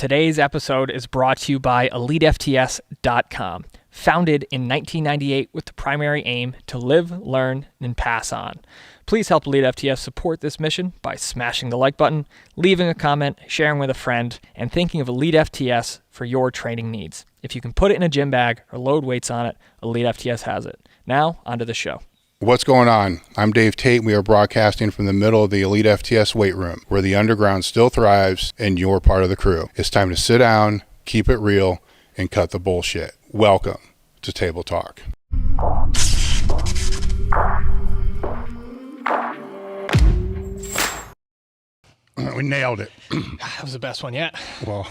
Today's episode is brought to you by Elitefts.com. Founded in 1998 with the primary aim to live, learn, and pass on. Please help Elitefts support this mission by smashing the like button, leaving a comment, sharing with a friend, and thinking of Elitefts for your training needs. If you can put it in a gym bag or load weights on it, Elitefts has it. Now, onto the show. What's going on? I'm Dave Tate. We are broadcasting from the middle of the Elitefts weight room, where the underground still thrives and you're part of the crew. It's time to sit down, keep it real, and cut the bullshit. Welcome to Table Talk. We nailed it. That was the best one yet. Well,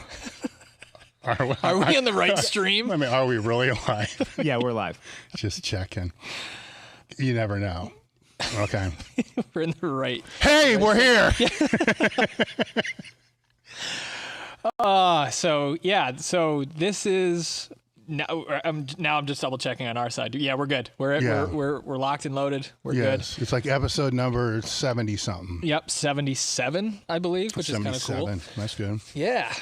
are we on the right stream? I mean, are we really live? Yeah, we're live. Just checking. You never know. Okay. We're in the right. Hey, we're here. So this is now. I'm just double checking on our side. Yeah, we're good. We're locked and loaded. We're good. It's like episode number 70 something. Yep, 77, I believe, which is kind of cool. That's good. Yeah.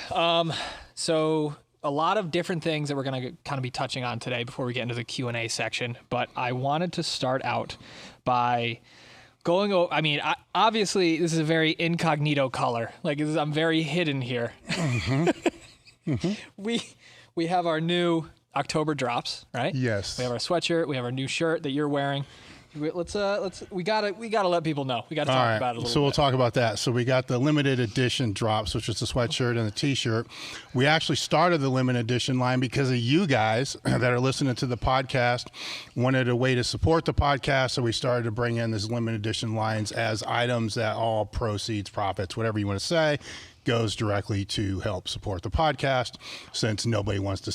So a lot of different things that we're going to kind of be touching on today before we get into the Q&A section. But I wanted to start out by going over, obviously this is a very incognito color. I'm very hidden here. Mm-hmm. Mm-hmm. We have our new October drops, right? Yes. We have our sweatshirt. We have our new shirt that you're wearing. We gotta let people know. We gotta talk about it a little bit. So we'll talk about that. So we got the limited edition drops, which is the sweatshirt and the t-shirt. We actually started the limited edition line because of you guys that are listening to the podcast, wanted a way to support the podcast. So we started to bring in this limited edition lines as items that all proceeds, profits, whatever you want to say, goes directly to help support the podcast, since nobody wants to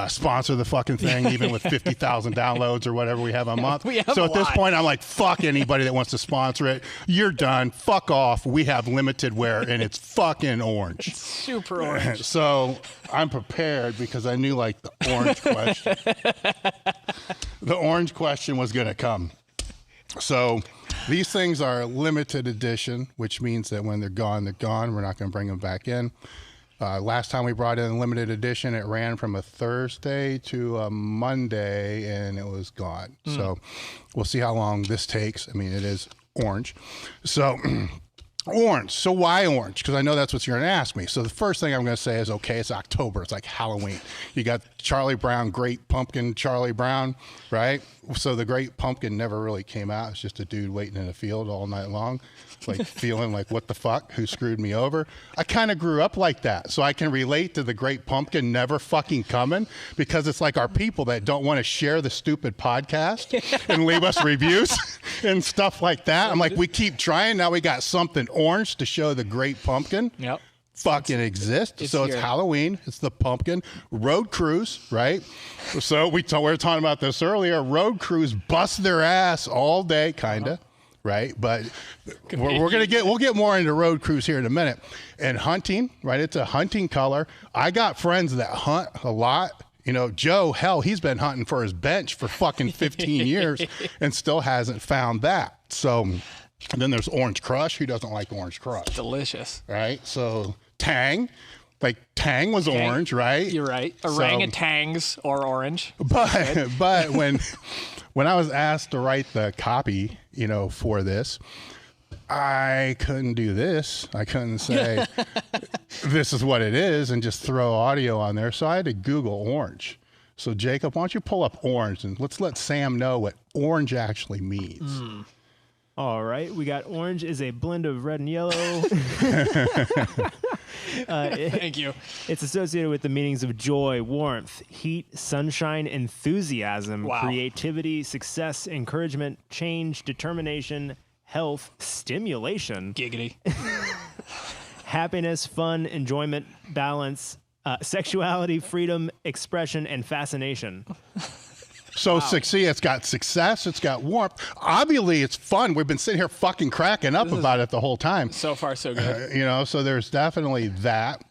sponsor the fucking thing, even with 50,000 downloads or whatever we have a month. So at this point, I'm like, fuck anybody that wants to sponsor it. You're done. Fuck off. We have limited wear, and it's fucking orange. It's super orange. So I'm prepared because I knew the orange question. The orange question was going to come. So these things are limited edition, which means that when they're gone, they're gone. We're not going to bring them back in. Last time we brought in a limited edition, it ran from a Thursday to a Monday, and it was gone. So we'll see how long this takes. I mean, it is orange. So orange. So why orange? Because I know that's what you're going to ask me. So the first thing I'm going to say is, okay, it's October. It's like Halloween. You got Charlie Brown, Great Pumpkin Charlie Brown, right? So the Great Pumpkin never really came out. It's just a dude waiting in a field all night long, feeling like, what the fuck? Who screwed me over? I kind of grew up like that. So I can relate to the Great Pumpkin never fucking coming, because it's like our people that don't want to share the stupid podcast and leave us reviews and stuff like that. I'm like, we keep trying. Now we got something orange to show the Great Pumpkin. Yep. Fucking exists. So it's Halloween. It's the pumpkin. Road crews, right? So we were talking about this earlier. Road crews bust their ass all day, kind of. Right, but we'll get more into road crews here in a minute. And hunting, right? It's a hunting color. I got friends that hunt a lot. You know, Joe, hell, he's been hunting for his bench for fucking 15 years and still hasn't found that. So, and then there's Orange Crush. Who doesn't like Orange Crush? Delicious. Right. So Tang. Tang was orange, right? You're right. Orangutans or orange. But when I was asked to write the copy, for this, I couldn't do this. I couldn't say this is what it is and just throw audio on there. So I had to Google orange. So Jacob, why don't you pull up orange and let's let Sam know what orange actually means. All right. We got orange is a blend of red and yellow. Thank you. It's associated with the meanings of joy, warmth, heat, sunshine, enthusiasm, creativity, success, encouragement, change, determination, health, stimulation, giggity, happiness, fun, enjoyment, balance, sexuality, freedom, expression, and fascination. So it's got success, it's got warmth. Obviously, it's fun. We've been sitting here fucking cracking up about it the whole time. So far, so good. So there's definitely that.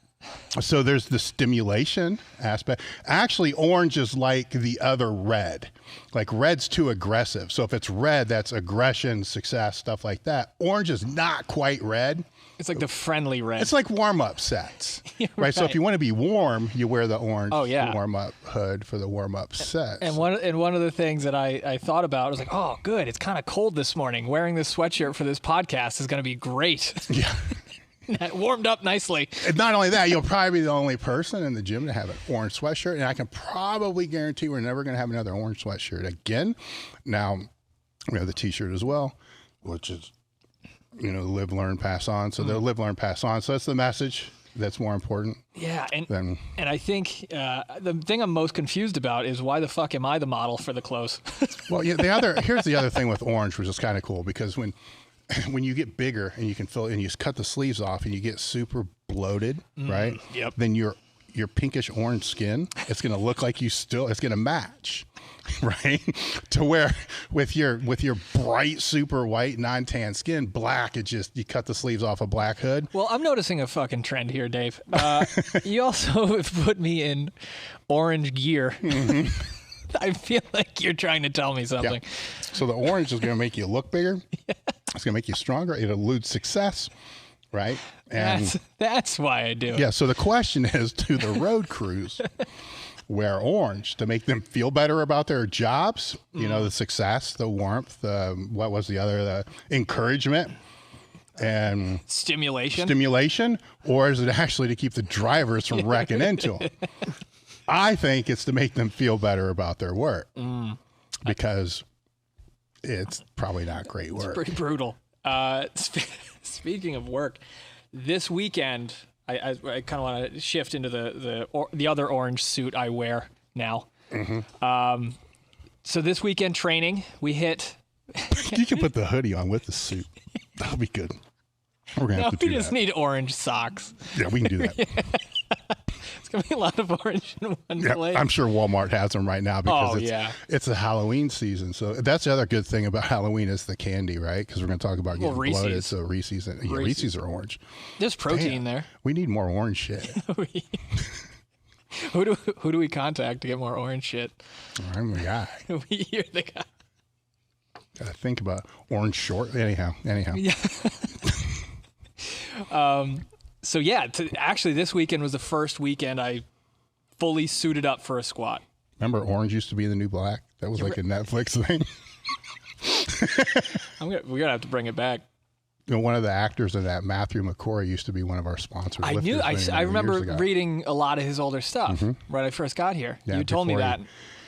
So there's the stimulation aspect. Actually, orange is like the other red. Like red's too aggressive. So if it's red, that's aggression, success, stuff like that. Orange is not quite red. It's like the friendly red. It's like warm-up sets, right? So if you want to be warm, you wear the orange warm-up hood for the warm-up sets. And one of the things that I thought about was like, oh, good, it's kind of cold this morning. Wearing this sweatshirt for this podcast is going to be great. Yeah. That warmed up nicely. And not only that, you'll probably be the only person in the gym to have an orange sweatshirt, and I can probably guarantee we're never going to have another orange sweatshirt again. Now, we have the T-shirt as well, which is, live, learn, pass on. So they'll live, learn, pass on. So that's the message that's more important. Yeah, and I think the thing I'm most confused about is why the fuck am I the model for the clothes? Well, here's the other thing with orange, which is kind of cool, because when you get bigger and you can fill and you cut the sleeves off and you get super bloated, right? Yep. Then your pinkish orange skin, it's going to look like it's going to match, right? To where with your bright, super white, non-tan skin, black, you cut the sleeves off a black hood. Well, I'm noticing a fucking trend here, Dave. You also have put me in orange gear. Mm-hmm. I feel like you're trying to tell me something. Yeah. So the orange is going to make you look bigger. Yeah. It's going to make you stronger. It eludes success, right? And that's why I do it. Yeah, so the question is, do the road crews wear orange to make them feel better about their jobs? The success, the warmth, what was the other? The encouragement and stimulation, or is it actually to keep the drivers from wrecking into them? I think it's to make them feel better about their work because it's probably not great work. It's pretty brutal. Speaking of work, this weekend I kind of want to shift into the other orange suit I wear now. Mm-hmm. So this weekend training, we hit. You can put the hoodie on with the suit. That'll be good. We're gonna have to do that. We just need orange socks. Yeah, we can do that. It's going to be a lot of orange in one place. I'm sure Walmart has them right now because it's a Halloween season. So that's the other good thing about Halloween is the candy, right? Because we're going to talk about getting bloated. So Reese's are orange. There's protein there. We need more orange shit. Who do we contact to get more orange shit? I'm the guy. You're the guy. Gotta think about orange short. Anyhow. Yeah. So yeah, actually this weekend was the first weekend I fully suited up for a squat. Remember orange used to be the new black? That was like a Netflix thing. We're going to have to bring it back. One of the actors in that, Matthew McGorry, used to be one of our sponsors. I remember reading a lot of his older stuff right when I first got here. Yeah, you told me that.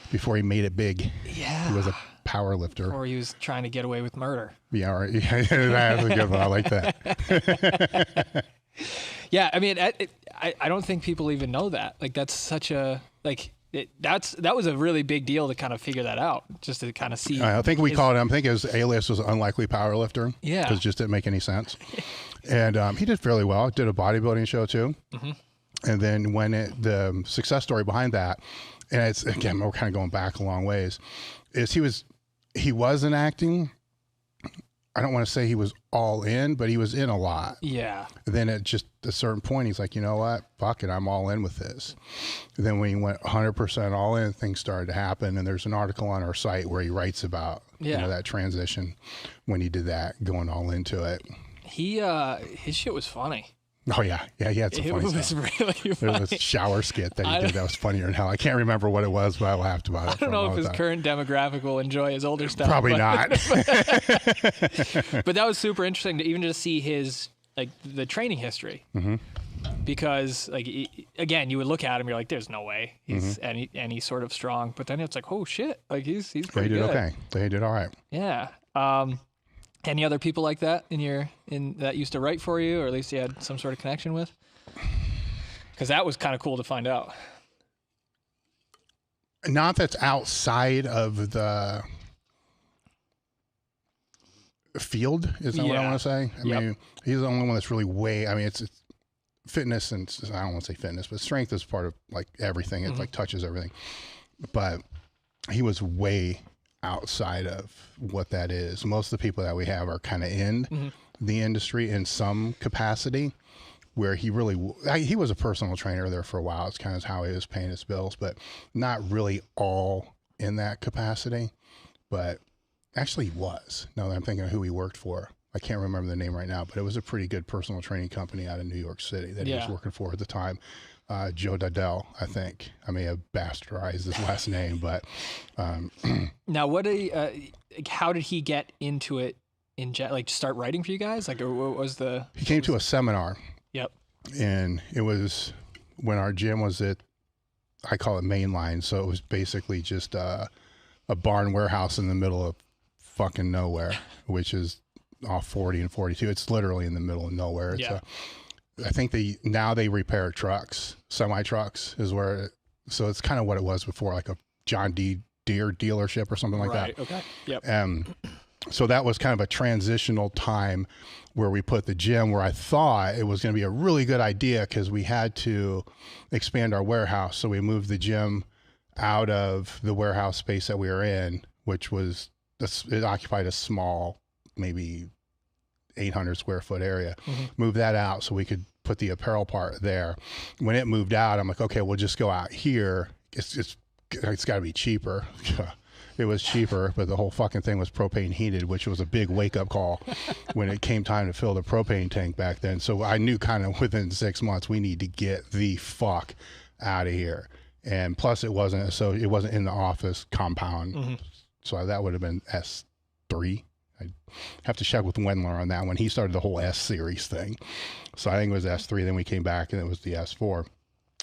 Before he made it big. Yeah. He was a power lifter. Or he was trying to get away with murder. Yeah, right. That's a good one. I like that. Yeah, I mean, I don't think people even know that. Like, that's such a that was a really big deal to kind of figure that out, just to kind of see. I think we called him. I think his alias was unlikely powerlifter. Yeah, because it just didn't make any sense. And he did fairly well. Did a bodybuilding show too. Mm-hmm. And then when the success story behind that, and it's again we're kind of going back a long ways, is he was in acting. I don't want to say he was all in, but he was in a lot. Yeah. Then at just a certain point, he's like, you know what? Fuck it. I'm all in with this. And then when he went 100% all in, things started to happen. And there's an article on our site where he writes about that transition when he did that, going all into it. His shit was funny. Oh, yeah. Yeah, he had some funny stuff. It was really funny. There was a shower skit that he did that was funnier than hell. I can't remember what it was, but I laughed about it. I don't know if his current demographic will enjoy his older stuff. Probably not. But that was super interesting to even just see his, the training history. Mm-hmm. Because, again, you would look at him, you're like, there's no way he's any sort of strong. But then it's like, oh, shit. Like, he's pretty good. He did okay. He did all right. Yeah. Any other people like that in that used to write for you, or at least you had some sort of connection with? Because that was kind of cool to find out. Not that's outside of the field, is that what I want to say? I mean, he's the only one that's really it's fitness, and I don't want to say fitness, but strength is part of everything. It touches everything. But he was way outside of what that is. Most of the people that we have are kind of in the industry in some capacity, where he was a personal trainer there for a while. It's kind of how he was paying his bills, but not really all in that capacity. But actually he was. Now that I'm thinking of who he worked for, I can't remember the name right now, but it was a pretty good personal training company out of New York City that he was working for at the time. Joe Dudell, I think. I may have bastardized his last name, but now how did he get into it like start writing for you guys? Like, what was the? He came to a seminar. Yep. And it was when our gym was at, I call it mainline, so it was basically just a barn warehouse in the middle of fucking nowhere, which is off 40 and 42. It's literally in the middle of nowhere. It's I think now they repair trucks, semi trucks is where so it's kind of what it was before, like a John Deere dealership or something like that. Okay. Yep. So that was kind of a transitional time where we put the gym where I thought it was going to be a really good idea because we had to expand our warehouse. So we moved the gym out of the warehouse space that we were in, which was, it occupied a small, maybe 800 square foot area. Move that out so we could put the apparel part there. When it moved out, I'm like, okay, we'll just go out here. It's got to be cheaper. It was cheaper, but the whole fucking thing was propane heated, which was a big wake up call when it came time to fill the propane tank back then. So I knew kind of within 6 months we need to get the fuck out of here. And plus it wasn't in the office compound. So that would have been S3. I have to check with Wendler on that one. He started the whole S series thing. So I think it was S3. Then we came back and it was the S4.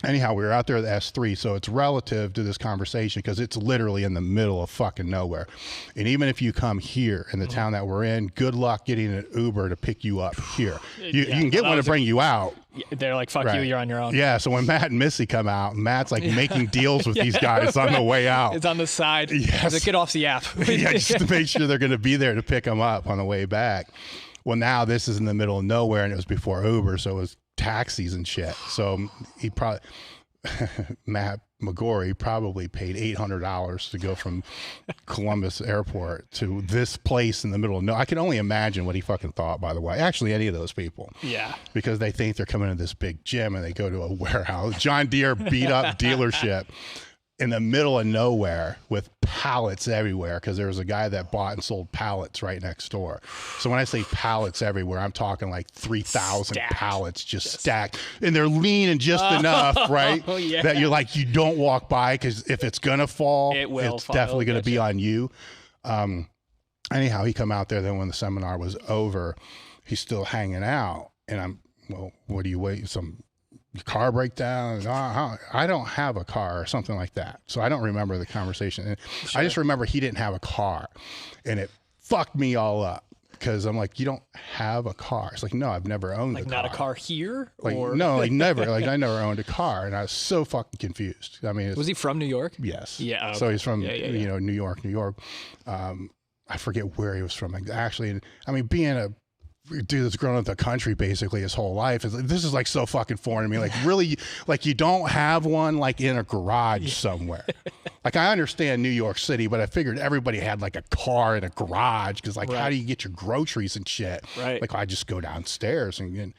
Anyhow, we were out there at the S3, so it's relative to this conversation because it's literally in the middle of fucking nowhere. And even if you come here in the town that we're in, good luck getting an Uber to pick you up here. You can get one to bring you out. They're like, fuck you, you're on your own. Yeah, so when Matt and Missy come out, Matt's like making deals with these guys on the way out. It's on the side. Yes. Like, get off the app. Yeah, just to make sure they're going to be there to pick them up on the way back. Well, now this is in the middle of nowhere, and it was before Uber, so it was taxis and shit. So he probably, Matt McGorry probably paid $800 to go from Columbus Airport to this place in the middle of no. I can only imagine what he fucking thought, by the way. Actually, any of those people. Yeah. Because they think they're coming to this big gym and they go to a warehouse. John Deere beat up dealership in the middle of nowhere with pallets everywhere because there was a guy that bought and sold pallets right next door. So when I say pallets everywhere, I'm talking like 3,000 pallets just stacked. And they're lean and just enough, right? Yeah. That you're like, you don't walk by because if it's going to fall, it's fall. definitely going to be on you. Anyhow, he come out there. Then when the seminar was over, he's still hanging out. And I'm, well, what do you wait? Some car breakdown? I don't have a car or something like that. So I don't remember the conversation. And I just remember he didn't have a car and it fucked me all up because I'm like, you don't have a car? It's like, no, I've never owned a car. Like not a car here? Like, or? no, like never. Like I never owned a car and I was so fucking confused. I mean, was he from New York? Yes. Yeah. Okay. So he's from, you know, New York. I forget where he was from. Actually, I mean, being a dude that's grown up in the country basically his whole life, this is like so fucking foreign to me. Like really, like you don't have one like in a garage somewhere. Like I understand New York City, but I figured everybody had like a car in a garage because like how do you get your groceries and shit? Right. Like I just go downstairs and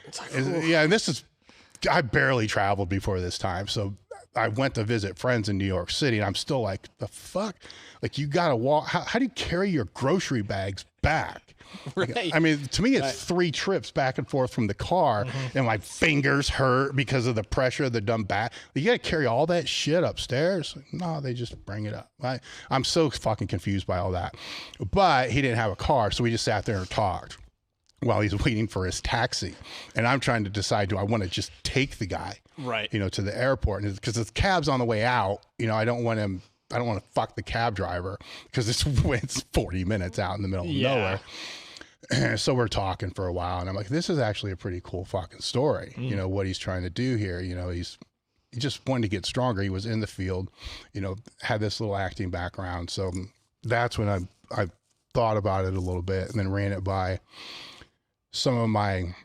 it's like, yeah. And this is, I barely traveled before this time, so I went to visit friends in New York City, and I'm still like, the fuck? Like you gotta walk. How do you carry your grocery bags back? Right. I mean, to me, it's 3 trips back and forth from the car, and my fingers hurt because of the pressure of the dumb back. You got to carry all that shit upstairs. No, they just bring it up. I'm so fucking confused by all that. But he didn't have a car, so we just sat there and talked while he's waiting for his taxi. And I'm trying to decide, do I want to just take the guy, right, you know, to the airport? Because the cab's on the way out. You know, I don't want to fuck the cab driver because it's 40 minutes out in the middle of nowhere. So we're talking for a while and I'm like, this is actually a pretty cool fucking story. You know, what he's trying to do here. You know, he just wanted to get stronger. He was in the field, you know, had this little acting background. So that's when I thought about it a little bit and then ran it by some of my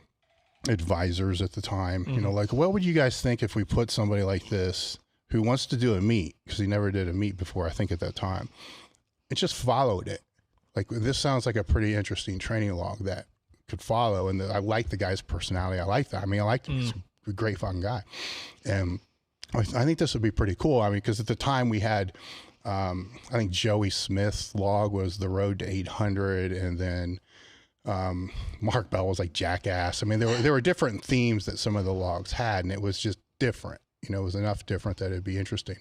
advisors at the time. You know, like, what would you guys think if we put somebody like this who wants to do a meet, because he never did a meet before, I think at that time, and just followed it? Like, this sounds like a pretty interesting training log that could follow. And I like the guy's personality. I like that. I mean, I liked him. He's a great fucking guy. And I think this would be pretty cool. I mean, because at the time we had, I think Joey Smith's log was the road to 800. And then Mark Bell was like jackass. I mean, there were different themes that some of the logs had, and it was just different. You know, it was enough different that it'd be interesting.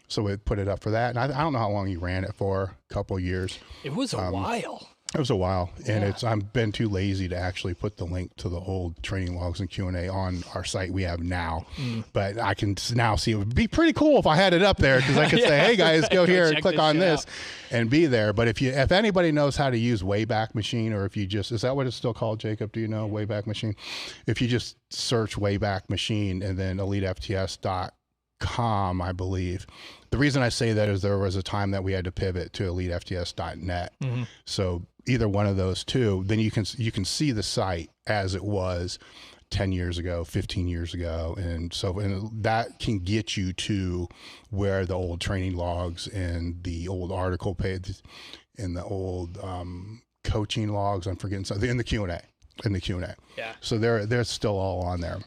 So we put it up for that. And I don't know how long you ran it for, a couple of years. It was a while. It was a while, and I've been too lazy to actually put the link to the old training logs and Q&A on our site we have now. But I can now see it would be pretty cool if I had it up there, because I could say, hey guys, go here and click on this and be there. But if anybody knows how to use Wayback Machine, or if you just, is that what it's still called, Jacob? Do you know Wayback Machine? If you just search Wayback Machine and then elitefts.com, I believe. The reason I say that is there was a time that we had to pivot to elitefts.net. So either one of those two, then you can see the site as it was 10 years ago, 15 years ago. And that can get you to where the old training logs and the old article page and the old coaching logs, I'm forgetting something, in the Q&A. Yeah. So they're still all on there.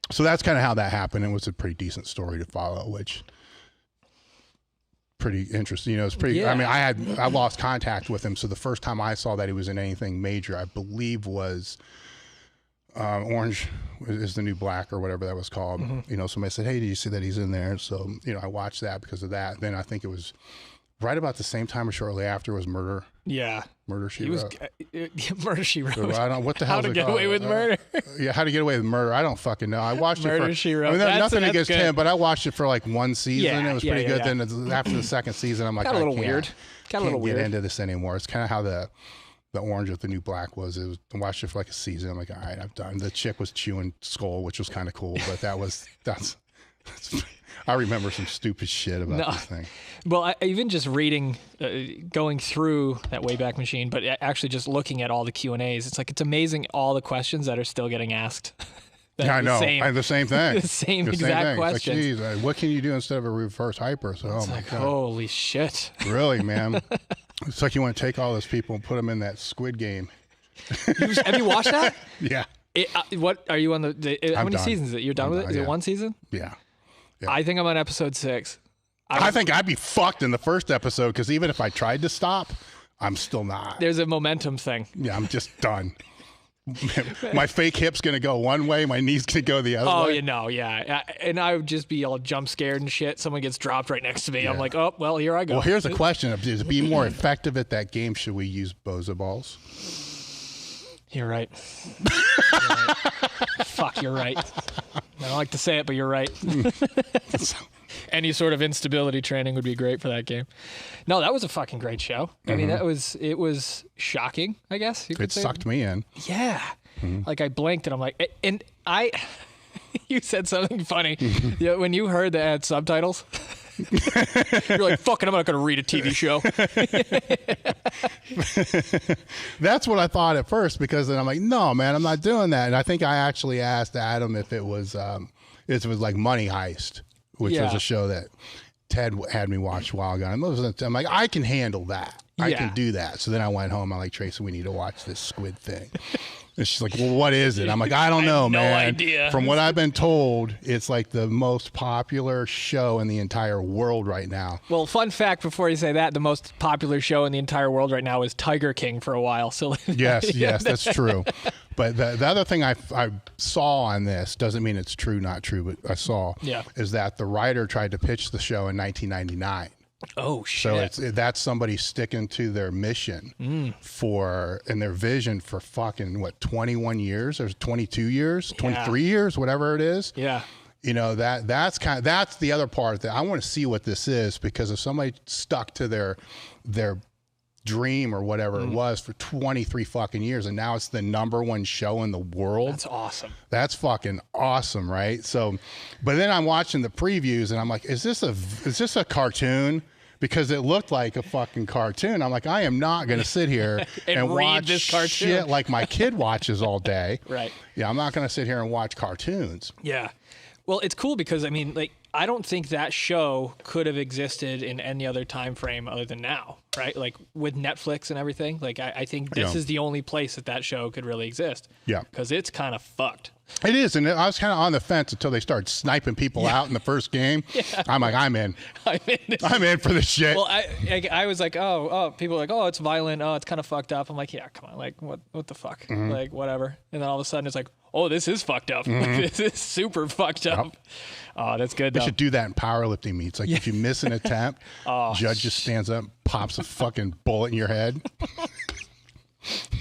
So that's kind of how that happened. It was a pretty decent story to follow, which pretty interesting. You know, it's pretty, I mean, I lost contact with him. So the first time I saw that he was in anything major, I believe was Orange is the New Black, or whatever that was called. You know, somebody said, hey, did you see that he's in there? So, you know, I watched that because of that. Then I think it was right about the same time or shortly after was Murder. Yeah. Murder, She Wrote. Murder, She Wrote. So I don't, what the hell How to Get Away with Murder. Yeah, How to Get Away with Murder. I don't fucking know. I watched Murder, it for, She Wrote. I mean, there's nothing against good. him, but I watched it for like one season. Yeah, it was pretty good. Then after the second season, I'm like, Got a little I can't, weird. Got a little get weird. into this anymore. It's kind of how the Orange with the New Black was. It was, I watched it for like a season. I'm like, all right, I'm done. The chick was chewing skull, which was kind of cool, but that's I remember some stupid shit about this thing. Well, even just reading, going through that Wayback Machine, but actually just looking at all the Q&As, it's like, it's amazing all the questions that are still getting asked. Yeah, I know. I have the same thing. The same exact question. Like, geez, what can you do instead of a reverse hyper? So, it's like, holy shit. Really, man. It's like you want to take all those people and put them in that Squid Game. Have you watched that? Yeah. What are you on the? How many seasons is it? You're done with it? Is it one season? Yeah. I think I'm on episode 6. I think I'd be fucked in the first episode, because even if I tried to stop, I'm still not. There's a momentum thing. Yeah, I'm just done. My fake hip's going to go one way, my knee's going to go the other way. Oh, you know, yeah. And I would just be all jump scared and shit. Someone gets dropped right next to me. Yeah. I'm like, oh, well, here I go. Well, here's a question. To be more effective at that game, should we use Boza balls? You're right. Fuck, you're right. I don't like to say it, but you're right. Any sort of instability training would be great for that game. No, that was a fucking great show. I mean, it was shocking, I guess. It sucked me in. Yeah. Like, I blinked and I'm like, and you said something funny. Yeah, when you heard that had subtitles, you're like, fucking, I'm not going to read a TV show. That's what I thought at first, because then I'm like, no, man, I'm not doing that. And I think I actually asked Adam if it was like Money Heist, which was a show that Ted had me watch a while ago. I'm like, I can handle that. I can do that. So then I went home. I'm like, Tracy, we need to watch this Squid thing. And she's like, well, what is it? I'm like, I don't know, man. No idea. From what I've been told, it's like the most popular show in the entire world right now. Well, fun fact before you say that, the most popular show in the entire world right now is Tiger King for a while. So yes, that's true. But the other thing I saw on this, doesn't mean it's true, not true, but I saw, is that the writer tried to pitch the show in 1999. Oh, shit. So that's somebody sticking to their mission and their vision for fucking, 21 years or 22 years, 23 years, whatever it is. Yeah. You know, that's the other part that I want to see what this is, because if somebody stuck to their dream or whatever it was for 23 fucking years, and now it's the #1 show in the world. That's awesome. That's fucking awesome, right? So, but then I'm watching the previews and I'm like, is this a cartoon? Because it looked like a fucking cartoon. I'm like, I am not going to sit here and watch this cartoon shit like my kid watches all day. Right. Yeah, I'm not going to sit here and watch cartoons. Yeah. Well, it's cool because, I mean, like, I don't think that show could have existed in any other time frame other than now, right? Like, with Netflix and everything, like, I think this is the only place that show could really exist. Yeah. Because it's kind of fucked. It is, and I was kind of on the fence until they started sniping people out in the first game. I'm like, I'm in. I'm in for this shit. Well, I was like, people are like, oh, it's violent. Oh, it's kind of fucked up. I'm like, yeah, come on. Like, what the fuck? Like, whatever. And then all of a sudden it's like, oh, this is fucked up. This is super fucked up. Yep. Oh, that's good. They should do that in powerlifting meets. Like, if you miss an attempt, judge just stands up, pops a fucking bullet in your head.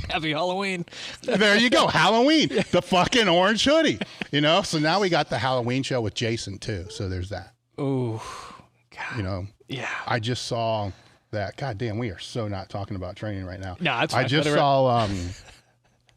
Happy Halloween. There you go. Halloween. The fucking orange hoodie. You know? So now we got the Halloween show with Jason too. So there's that. Ooh. God. You know? Yeah. I just saw that. God damn, we are so not talking about training right now. No, that's fine. I just saw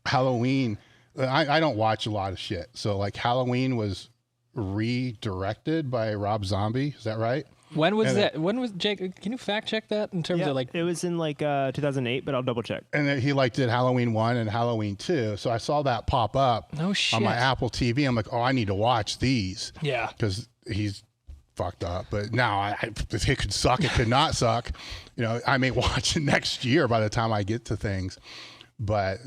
Halloween. I don't watch a lot of shit. So like Halloween was redirected by Rob Zombie. Is that right? When was that? When was Jake? Can you fact check that in terms of like? It was in like 2008, but I'll double check. And then he like did Halloween 1 and Halloween 2. So I saw that pop up on my Apple TV. I'm like, oh, I need to watch these. Yeah. Because he's fucked up. But now it could suck. It could not suck. You know, I may watch it next year by the time I get to things. But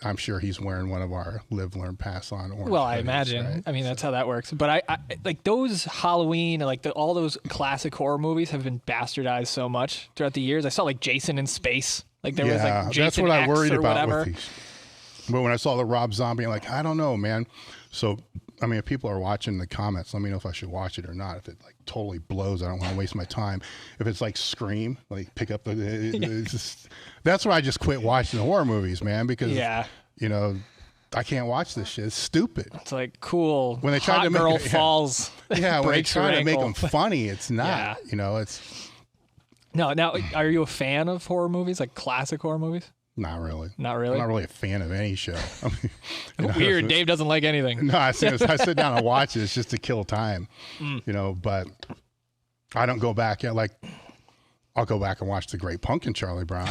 I'm sure he's wearing one of our Live, Learn, Pass on orange. Well, I imagine. Right? I mean, that's how that works. But I like those Halloween, like all those classic horror movies have been bastardized so much throughout the years. I saw like Jason in Space. Like there was like Jason that's what X I worried or about whatever. with these. But when I saw the Rob Zombie, I'm like, I don't know, man. So, I mean, if people are watching the comments, let me know if I should watch it or not. If it like totally blows, I don't want to waste my time. If it's like Scream, like pick up that's why I just quit watching horror movies, man, because you know, I can't watch this shit. It's stupid. It's like cool. When they try to make girl falls, when they try to make them ankle. funny, it's not. You know, it's no. Now, are you a fan of horror movies, like classic horror movies? Not really. Not really? I'm not really a fan of any show. I mean, you know, weird. Dave doesn't like anything. No, I sit down and watch it. It's just to kill time, you know, but I don't go back. Like, I'll go back and watch The Great Pumpkin, Charlie Brown,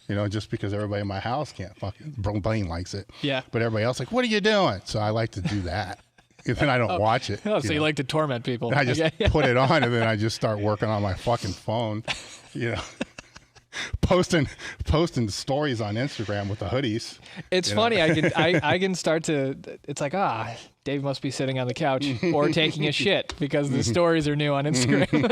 you know, just because everybody in my house can't fucking, Blaine likes it. Yeah. But everybody else like, what are you doing? So I like to do that. And then I don't watch it. Oh, so you like to torment people. I just put it on and then I just start working on my fucking phone, you know. Posting stories on Instagram with the hoodies. It's funny. I can start to. It's like Dave must be sitting on the couch or taking a shit because the stories are new on Instagram.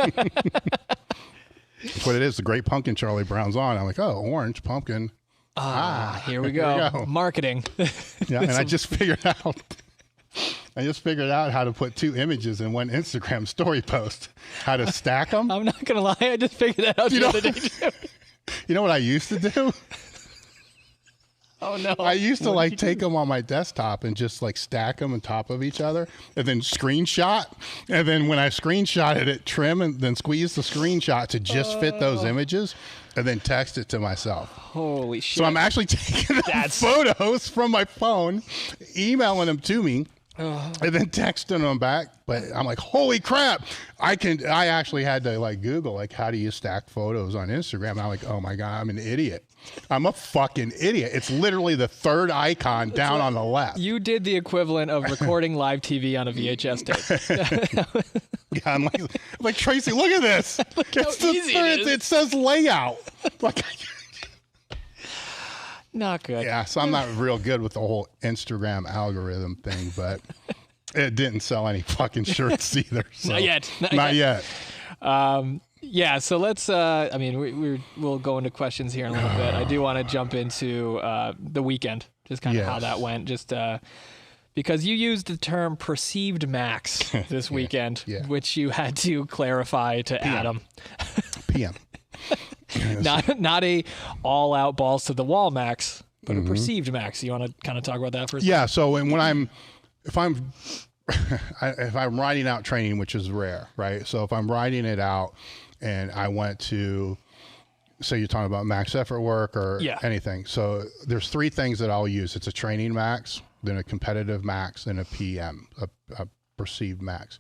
What it is, The Great Pumpkin, Charlie Brown's on. I'm like, oh, orange pumpkin. Here we go. Marketing. Yeah, and I just figured out how to put 2 images in one Instagram story post. How to stack them. I'm not gonna lie. I just figured that out the other day too. You know what I used to do? Oh no! I used to like take them on my desktop and just like stack them on top of each other, and then screenshot. And then when I screenshotted it, trim and then squeeze the screenshot to just fit those images, and then text it to myself. Holy shit! So I'm actually taking photos from my phone, emailing them to me. And then texting them back, but I'm like, holy crap! I actually had to like Google like how do you stack photos on Instagram. And I'm like, oh my god, I'm an idiot. I'm a fucking idiot. It's literally the third icon down on the left. You did the equivalent of recording live TV on a VHS tape. Yeah, I'm like Tracy, look at this. Look how easy it is. It says layout. Like. Not good. Yeah, so I'm not real good with the whole Instagram algorithm thing, but it didn't sell any fucking shirts either. So. Not yet. Not yet. Yeah, so let's, I mean, we'll go into questions here in a little bit. I do want to jump into the weekend, just kind of how that went, just because you used the term perceived max this weekend, which you had to clarify to Adam. PM. Not a all out balls to the wall max, but a perceived max. You want to kind of talk about that for a second? Yeah. So if I'm riding out training, which is rare, right? So if I'm riding it out and I went to, say you're talking about max effort work or anything. So there's 3 things that I'll use. It's a training max, then a competitive max, and a PM, a perceived max.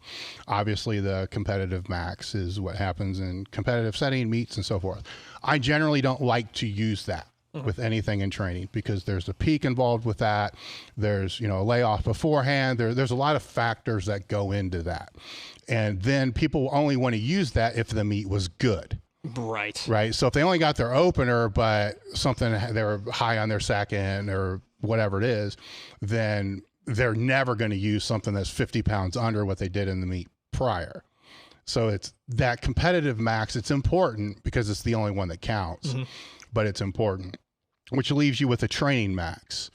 Obviously the competitive max is what happens in competitive setting, meets and so forth. I generally don't like to use that. with anything in training, because there's a peak involved with that. There's, a layoff beforehand. There's a lot of factors that go into that. And then people only want to use that if the meet was good. Right. Right. So if they only got their opener, but they were high on their second or whatever it is, then they're never going to use something that's 50 pounds under what they did in the meet prior. So it's that competitive max. It's important because it's the only one that counts, but it's important, which leaves you with a training max,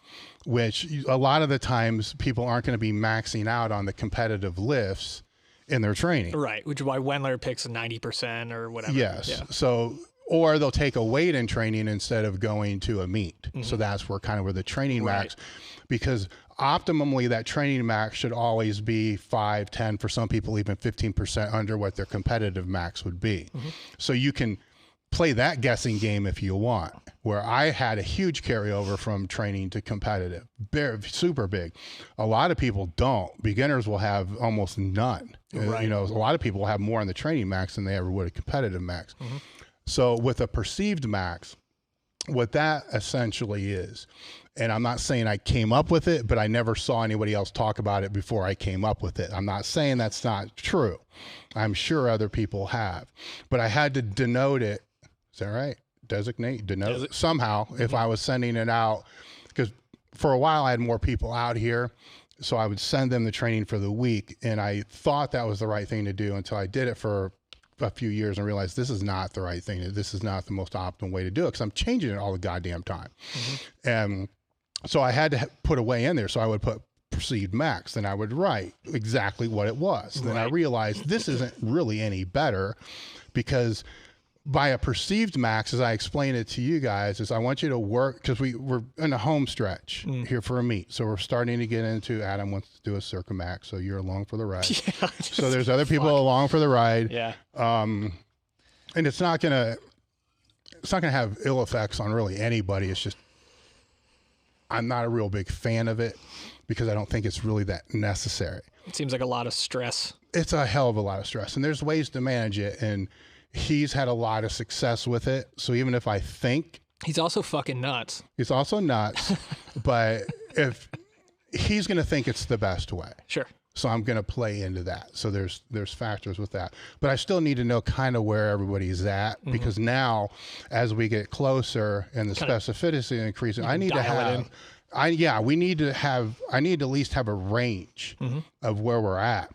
which a lot of the times people aren't going to be maxing out on the competitive lifts in their training. Right. Which is why Wendler picks a 90% or whatever. Yes. Yeah. So, or they'll take a weight in training instead of going to a meet. So that's where the training max, because optimally that training max should always be 5, 10, for some people, even 15% under what their competitive max would be. So you can play that guessing game if you want, where I had a huge carryover from training to competitive, super big. A lot of people don't. Beginners will have almost none. Right. A lot of people will have more on the training max than they ever would a competitive max. So with a perceived max, what that essentially is, and I'm not saying I came up with it, but I never saw anybody else talk about it before I came up with it. I'm not saying that's not true. I'm sure other people have, but I had to denote it. Is that right? Denote somehow if I was sending it out, because for a while I had more people out here, so I would send them the training for the week, and I thought that was the right thing to do until I did it for a few years and realized this is not the right thing. This is not the most optimal way to do it, because I'm changing it all the goddamn time. And so I had to put a way in there. So I would put perceived max, then I would write exactly what it was. Then I realized this isn't really any better, because by a perceived max, as I explained it to you guys, is I want you to work, because we're in a home stretch here for a meet. So we're starting to get into, Adam wants to do a circa max, so you're along for the ride. So there's other people along for the ride. Yeah. And it's not gonna have ill effects on really anybody. It's just, I'm not a real big fan of it because I don't think it's really that necessary. It seems like a lot of stress. It's a hell of a lot of stress, and there's ways to manage it, and he's had a lot of success with it. So even if I think he's also fucking nuts, but if he's going to think it's the best way. Sure. So I'm going to play into that. So there's factors with that, but I still need to know kind of where everybody's at, because now as we get closer and the specificity increasing, I need to have, I need to at least have a range of where we're at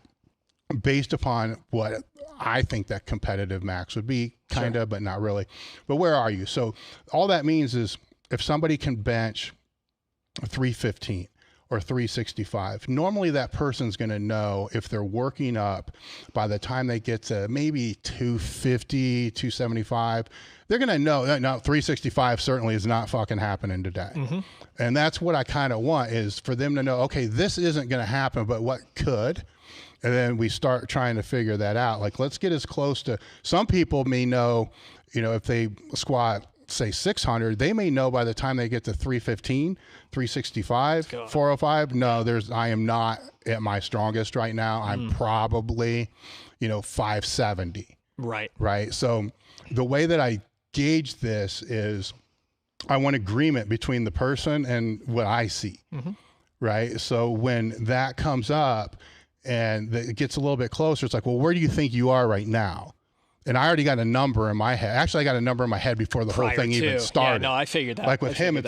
based upon what I think that competitive max would be, kind of, but not really. But where are you? So all that means is if somebody can bench 315 or 365, normally that person's going to know if they're working up by the time they get to maybe 250, 275, they're going to know that no, 365 certainly is not fucking happening today. And that's what I kind of want, is for them to know, okay, this isn't going to happen, but what could? And then we start trying to figure that out. Like, let's get as close to, some people may know, if they squat, say 600, they may know by the time they get to 315, 365, 405, no, I am not at my strongest right now. I'm probably, 570. Right. So the way that I gauge this is I want agreement between the person and what I see. Right. So when that comes up, and it gets a little bit closer, it's like, well, where do you think you are right now? And I already got a number in my head. Actually, I got a number in my head before the whole thing even started. Yeah, no, I figured that. Like with him, it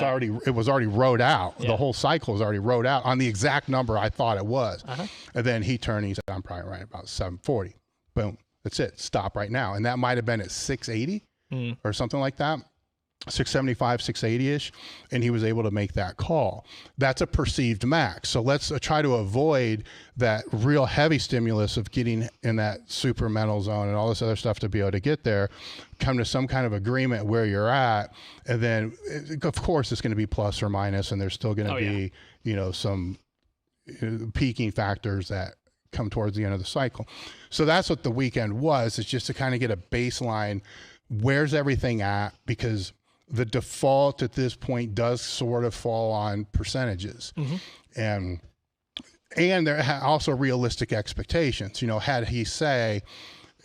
was already wrote out. Yeah. The whole cycle was already wrote out on the exact number I thought it was. And then he turned and he said, I'm probably right about 740. Boom. That's it. Stop right now. And that might have been at 680 or something like that. 675, 680-ish, and he was able to make that call. That's a perceived max. So let's try to avoid that real heavy stimulus of getting in that super mental zone and all this other stuff to be able to get there. Come to some kind of agreement where you're at, and then of course it's going to be plus or minus, and there's still going to be some peaking factors that come towards the end of the cycle. So that's what the weekend was. It's just to kind of get a baseline. Where's everything at? Because the default at this point does sort of fall on percentages. And there are also realistic expectations. Had he say,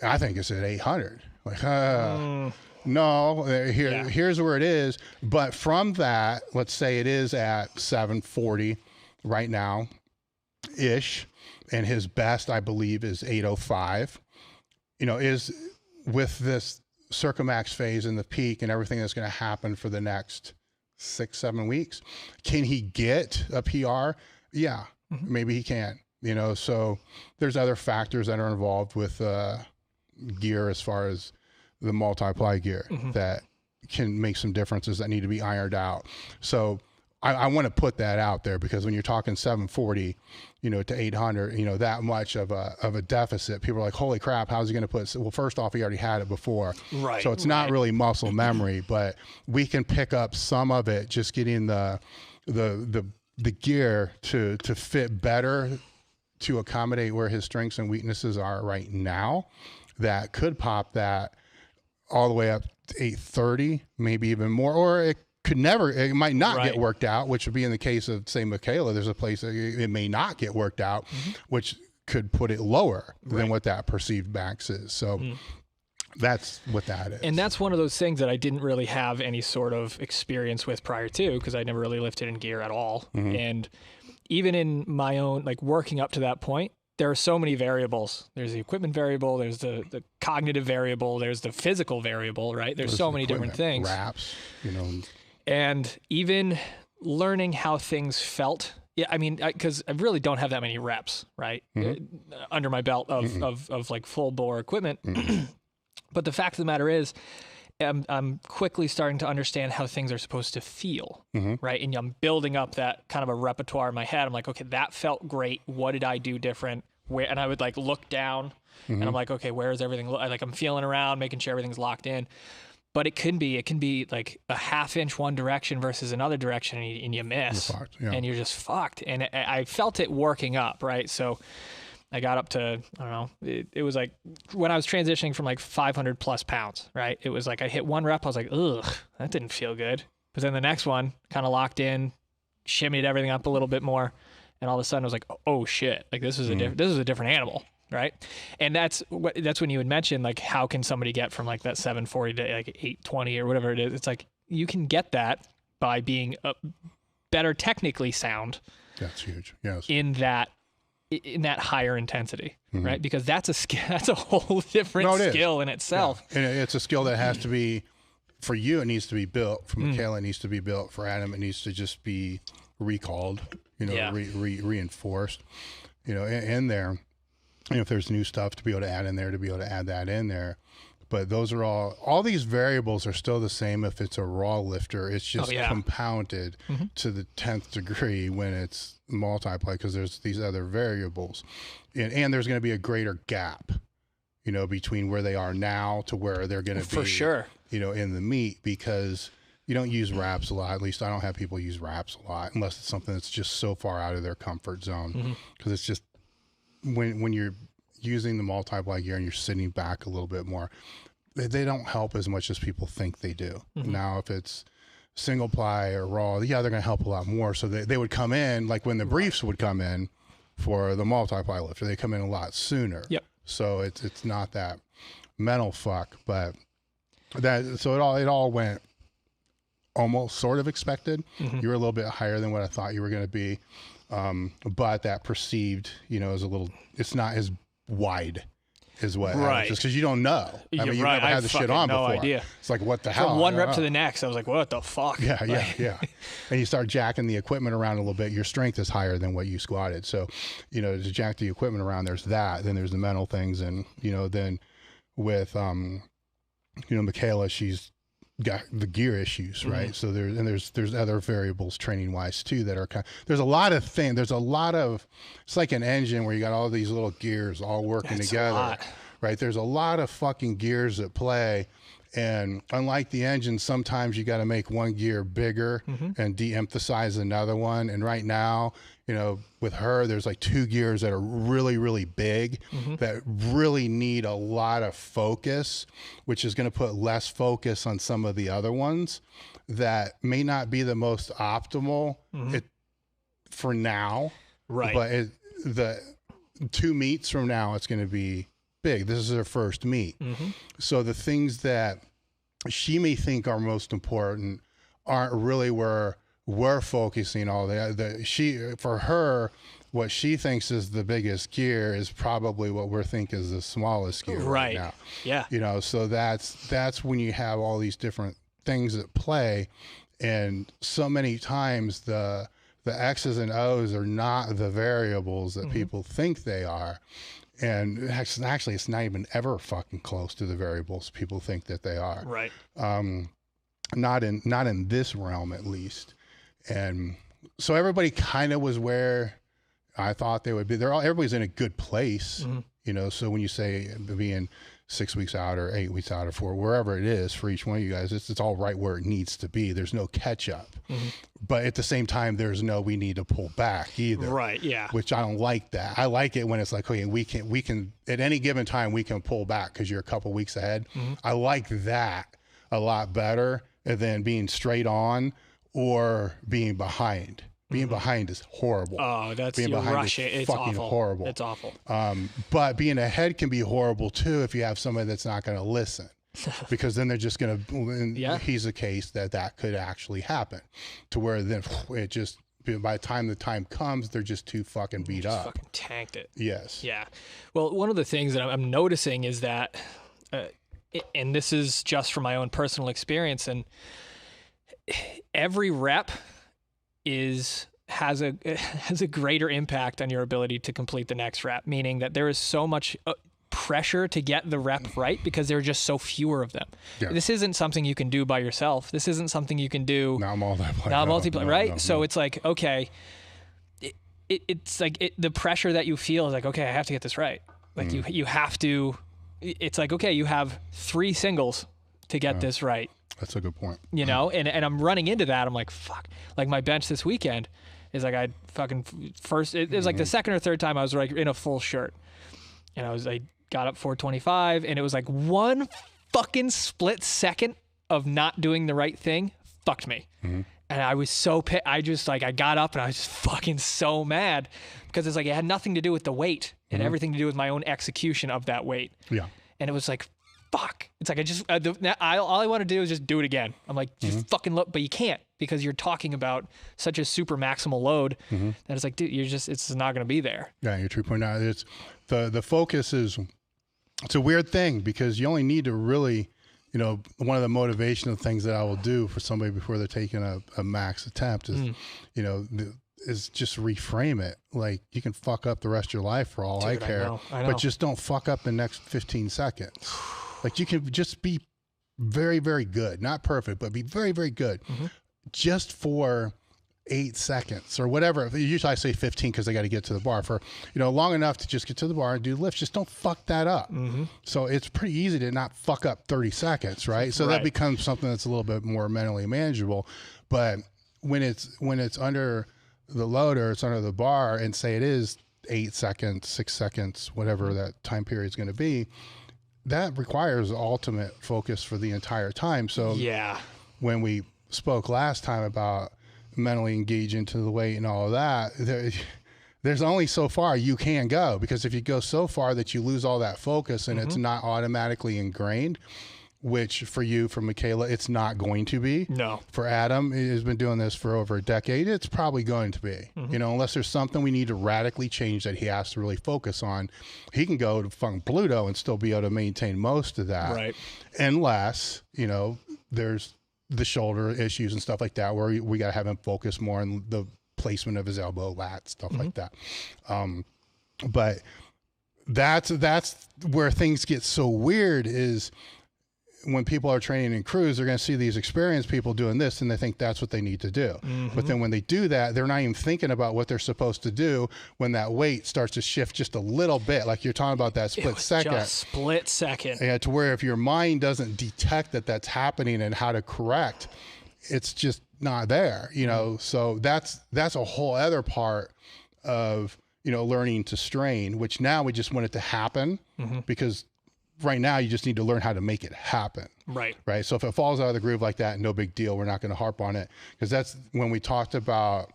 I think it's at 800, like, No, here's where it is. But from that, let's say it is at 740 right now ish. And his best, I believe, is 805. Is with this Circumax phase and the peak and everything that's going to happen for the next 6-7 weeks, can he get a PR? Yeah, maybe he can. So there's other factors that are involved with gear as far as the multiply gear that can make some differences that need to be ironed out. So I want to put that out there, because when you're talking 740, to 800, that much of a deficit, people are like, holy crap, how's he going to put, well, first off, he already had it before. Right. So it's not really muscle memory, but we can pick up some of it, just getting the gear to fit better to accommodate where his strengths and weaknesses are right now. That could pop that all the way up to 830, maybe even more, or it might not get worked out, which would be in the case of, say, Michaela. There's a place that it may not get worked out, which could put it lower than what that perceived max is. So that's what that is. And that's one of those things that I didn't really have any sort of experience with prior to, because I never really lifted in gear at all. And even in my own, like, working up to that point, there are so many variables. There's the equipment variable, there's the cognitive variable, there's the physical variable, right? There's so many different things. Wraps, And even learning how things felt. Yeah, I mean, because I really don't have that many reps, right? Under my belt of like full bore equipment. But the fact of the matter is, I'm quickly starting to understand how things are supposed to feel, right? And I'm building up that kind of a repertoire in my head. I'm like, okay, that felt great. What did I do different? And I would like look down and I'm like, okay, where is everything? Like, I'm feeling around, making sure everything's locked in. But it can be like a half inch one direction versus another direction, and you miss, and you're just fucked. And I felt it working up, right? So I got up to, I don't know, it was like when I was transitioning from like 500 plus pounds, right? It was like I hit one rep, I was like, ugh, that didn't feel good. But then the next one kind of locked in, shimmied everything up a little bit more, and all of a sudden I was like, oh shit, like this is a different animal. Right. And that's when you would mention, like, how can somebody get from like that 740 to like 820 or whatever it is? It's like, you can get that by being better technically sound. That's huge. Yes. In that higher intensity, right? Because that's a skill, that's a whole different skill in itself. Yeah. And it's a skill that has to be, for you, it needs to be built. For Michaela, it needs to be built. For Adam, it needs to just be recalled, reinforced, in there. If there's new stuff to be able to add in there, to be able to add that in there. But those are all these variables are still the same if it's a raw lifter. It's just compounded to the 10th degree when it's multiply, because there's these other variables. And there's going to be a greater gap, between where they are now to where they're going to be. For sure. In the meet, because you don't use wraps a lot. At least I don't have people use wraps a lot, unless it's something that's just so far out of their comfort zone. Because it's just, when you're using the multiply gear and you're sitting back a little bit more, they don't help as much as people think they do. Now, if it's single ply or raw, they're going to help a lot more. So they would come in, like when the briefs would come in for the multiply lifter, they come in a lot sooner. Yep. So it's not that mental fuck, but so it all went almost sort of expected. You were a little bit higher than what I thought you were going to be. But that perceived, is a little, it's not as wide as what, just because you don't know. I mean, you never had the shit on before. Idea. It's like, what the hell? From one rep to the next, I was like, what the fuck? Yeah. And you start jacking the equipment around a little bit. Your strength is higher than what you squatted. So, to jack the equipment around, there's that. Then there's the mental things. And, then with, Michaela, she's got the gear issues, right? So there's other variables training wise too that are there's a lot of things. It's like an engine where you got all these little gears all working together, right? There's a lot of fucking gears at play. And unlike the engine, sometimes you got to make one gear bigger and de-emphasize another one. And right now, with her, there's like two gears that are really, really big that really need a lot of focus, which is going to put less focus on some of the other ones that may not be the most optimal for now. Right. But the 2 meets from now, it's going to be big. This is their first meet. So the things that she may think are most important aren't really where we're focusing all for her, what she thinks is the biggest gear is probably what we're thinking is the smallest gear right now. Yeah. You know, so that's when you have all these different things at play. And so many times the X's and O's are not the variables that people think they are. And actually, it's not even ever fucking close to the variables people think that they are. Right. Not in this realm, at least. And so everybody kind of was where I thought they would be. Everybody's in a good place, you know. So when you say being 6 weeks out or 8 weeks out or wherever it is for each one of you guys, it's all right where it needs to be. There's no catch up, but at the same time, there's no we need to pull back either. Right. Yeah. Which I don't like that. I like it when it's like, okay, we can at any given time we can pull back because you're a couple weeks ahead. I like that a lot better than being straight on or being behind. Being behind is horrible. Oh, that's being behind rush it. is It's fucking awful. horrible. It's awful. But being ahead can be horrible too if you have somebody that's not going to listen, because then they're just going to. He's a case that could actually happen, to where then it just by the time comes, they're just too fucking beat up. Fucking tanked it. Yes. Yeah. Well, one of the things that I'm noticing is that, and this is just from my own personal experience, and every rep has a greater impact on your ability to complete the next rep, meaning that there is so much pressure to get the rep right because there are just so fewer of them. Yeah. This isn't something you can do by yourself. This isn't something you can do now multiplayer, right? No. So it's like, okay, it's like the pressure that you feel is like, okay, I have to get this right. Like you have to, it's like, okay, you have 3 singles to get this right. That's a good point. You know, and I'm running into that. I'm like, fuck. Like my bench this weekend is like I fucking first. It was like the second or third time I was like in a full shirt, and I got up 425, and it was like one fucking split second of not doing the right thing fucked me, and I was so pissed. I got up and I was just fucking so mad because it's like it had nothing to do with the weight and everything to do with my own execution of that weight. Yeah, and it was like, fuck. It's like all I want to do is just do it again. I'm like, just fucking look, but you can't because you're talking about such a super maximal load that it's like, dude, it's not going to be there. Yeah, you're true point out. It's the focus is, it's a weird thing because you only need to really, you know, one of the motivational things that I will do for somebody before they're taking a max attempt is, you know, is just reframe it. Like you can fuck up the rest of your life for all I care, I know. But just don't fuck up the next 15 seconds. Like you can just be very, very good, not perfect, but be very, very good just for 8 seconds or whatever. Usually I say 15 because I got to get to the bar for, you know, long enough to just get to the bar and do lifts. Just don't fuck that up. So it's pretty easy to not fuck up 30 seconds, right? So that becomes something that's a little bit more mentally manageable. But when it's under the load or it's under the bar and say it is 8 seconds, 6 seconds, whatever that time period is going to be, that requires ultimate focus for the entire time. So when we spoke last time about mentally engage into the weight and all of that, there's only so far you can go, because if you go so far that you lose all that focus and it's not automatically ingrained, which for you, for Michaela, it's not going to be. No. For Adam, he has been doing this for over a decade. It's probably going to be, you know, unless there's something we need to radically change that he has to really focus on. He can go to fucking Pluto and still be able to maintain most of that. Right. Unless, you know, there's the shoulder issues and stuff like that, where we got to have him focus more on the placement of his elbow, lat, stuff like that. But that's where things get so weird is, when people are training in crews, they're going to see these experienced people doing this and they think that's what they need to do. But then when they do that, they're not even thinking about what they're supposed to do when that weight starts to shift just a little bit. Like you're talking about that split second. Just split second. Yeah, to where if your mind doesn't detect that that's happening and how to correct, it's just not there, you know? So that's a whole other part of, you know, learning to strain, which now we just want it to happen because right now you just need to learn how to make it happen. Right. So if it falls out of the groove like that, no big deal. We're not going to harp on it, because that's when we talked about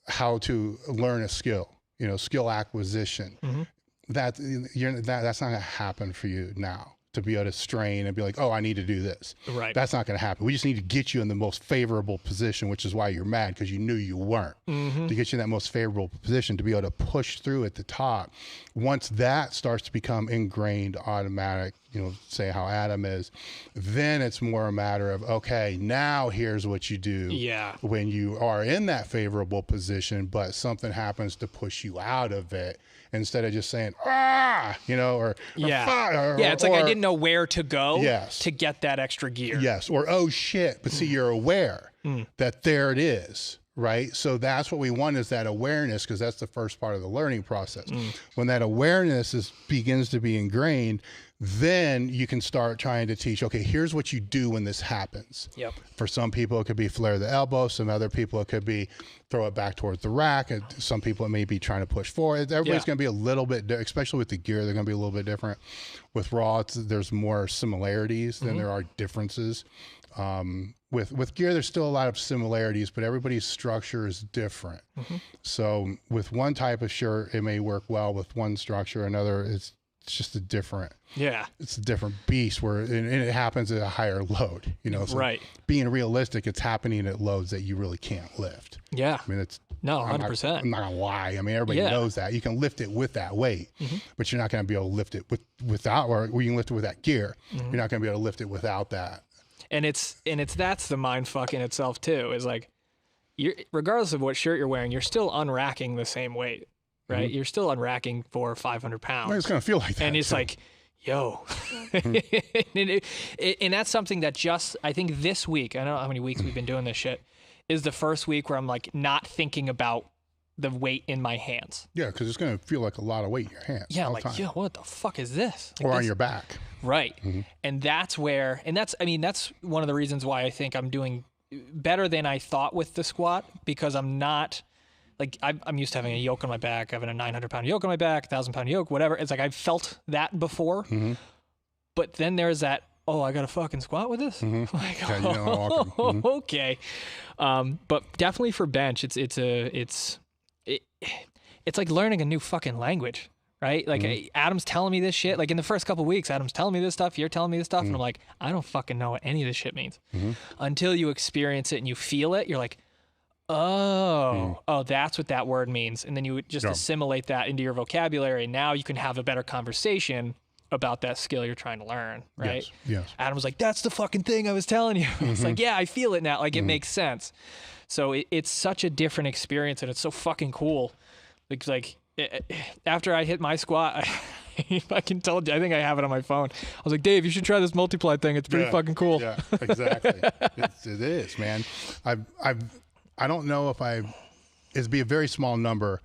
how to learn a skill, you know, skill acquisition. That's not going to happen for you now to be able to strain and be like, oh, I need to do this. Right. That's not going to happen. We just need to get you in the most favorable position, which is why you're mad, because you knew you weren't. To get you in that most favorable position to be able to push through at the top. Once that starts to become ingrained, automatic, you know, say how Adam is, then it's more a matter of, okay, now here's what you do when you are in that favorable position, but something happens to push you out of it. Instead of just saying, you know, or it's like I didn't know where to go yes. to get that extra gear. Yes. Or, oh shit. But see, you're aware that there it is. Right. So that's what we want, is that awareness, because that's the first part of the learning process. When that awareness begins to be ingrained, then you can start trying to teach, okay, here's what you do when this happens. Yep. For some people, it could be flare the elbow. Some other people, it could be throw it back towards the rack. And some people, it may be trying to push forward. Everybody's going to be a little bit, especially with the gear, they're going to be a little bit different. With raw, there's more similarities than there are differences. With gear, there's still a lot of similarities, but everybody's structure is different. So with one type of shirt, it may work well with one structure. Another, it's just a different. It's a different beast and it happens at a higher load. You know, so being realistic, it's happening at loads that you really can't lift. I mean, it's no 100%. I'm not gonna lie. I mean, everybody knows that you can lift it with that weight, but you're not gonna be able to lift it without, or you can lift it with that gear. You're not gonna be able to lift it without that. And that's the mind fuck in itself too, is like, regardless of what shirt you're wearing, you're still unracking the same weight, right? You're still unracking 400 or 500 pounds. Well, it's going to feel like that. And it's like, yo. And that's something that just, I think this week, I don't know how many weeks we've been doing this shit, is the first week where I'm like not thinking about the weight in my hands. Yeah, because it's going to feel like a lot of weight in your hands. Yeah, like, yo, what the fuck is this? Like, or on your back. Right. And that's where, that's one of the reasons why I think I'm doing better than I thought with the squat, because I'm not, like, I'm used to having a yoke on my back, having a 900-pound yoke on my back, 1,000-pound yoke, whatever. It's like I've felt that before. But then there's that, oh, I got to fucking squat with this? Like, okay. But definitely for bench, it's like learning a new fucking language, right? Like Adam's telling me this shit. Like in the first couple of weeks, Adam's telling me this stuff, you're telling me this stuff, and I'm like, I don't fucking know what any of this shit means. Until you experience it and you feel it, you're like, oh, that's what that word means. And then you just assimilate that into your vocabulary, and now you can have a better conversation about that skill you're trying to learn, right? Yes. Adam was like, that's the fucking thing I was telling you. It's like, yeah, I feel it now. Like it makes sense. So it's such a different experience, and it's so fucking cool. Because like after I hit my squat, I fucking told you, I think I have it on my phone. I was like, Dave, you should try this multiply thing. It's pretty fucking cool. Yeah, exactly. It is, man. I don't know if it'd be a very small number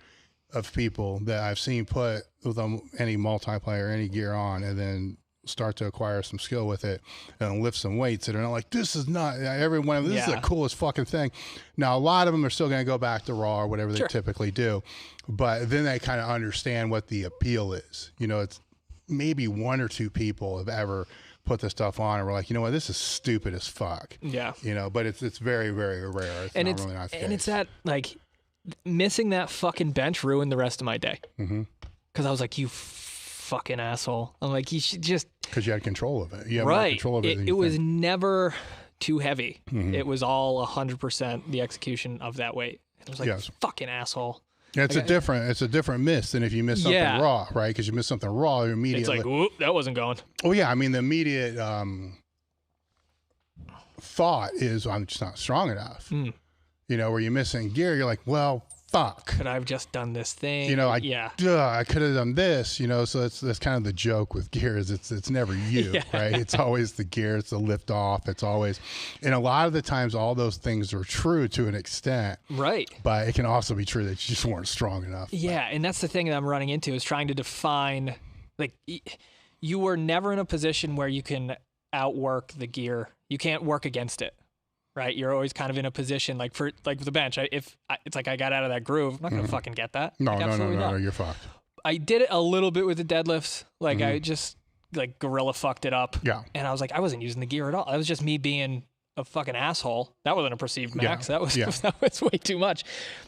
of people that I've seen put with any multiplier, any gear on, and then start to acquire some skill with it and lift some weights that are not like, this is not every one of them. This is the coolest fucking thing. Now, a lot of them are still going to go back to raw or whatever they typically do, but then they kind of understand what the appeal is. You know, it's maybe one or two people have ever put this stuff on and we're like, you know what, this is stupid as fuck. Yeah. You know, but it's very, very rare. It's not really not the case. And it's that, like, missing that fucking bench ruined the rest of my day. Because I was like, you fucking asshole. I'm like, you should just... Because you had control of it. You have more control of it than you It was never too heavy. It was all 100% the execution of that weight. It was like, fucking asshole. Yeah, it's a different miss than if you miss something raw, right? Because you miss something raw, you're immediately... It's like, whoop, that wasn't going. Oh, yeah. I mean, the immediate thought is, I'm just not strong enough. You know, where you're missing gear, you're like, well, fuck. Could I have just done this thing? You know, I could have done this, you know, so that's kind of the joke with gear is it's never you, right? It's always the gear, it's the lift off, it's always, and a lot of the times all those things are true to an extent. Right. But it can also be true that you just weren't strong enough. Yeah, and that's the thing that I'm running into is trying to define, like, you were never in a position where you can outwork the gear. You can't work against it. Right, you're always kind of in a position like with the bench. It's like I got out of that groove. I'm not gonna fucking get that. No, you're fucked. I did it a little bit with the deadlifts. Like I just like gorilla fucked it up. Yeah, and I was like, I wasn't using the gear at all. That was just me being a fucking asshole. That wasn't a perceived max. That was way too much.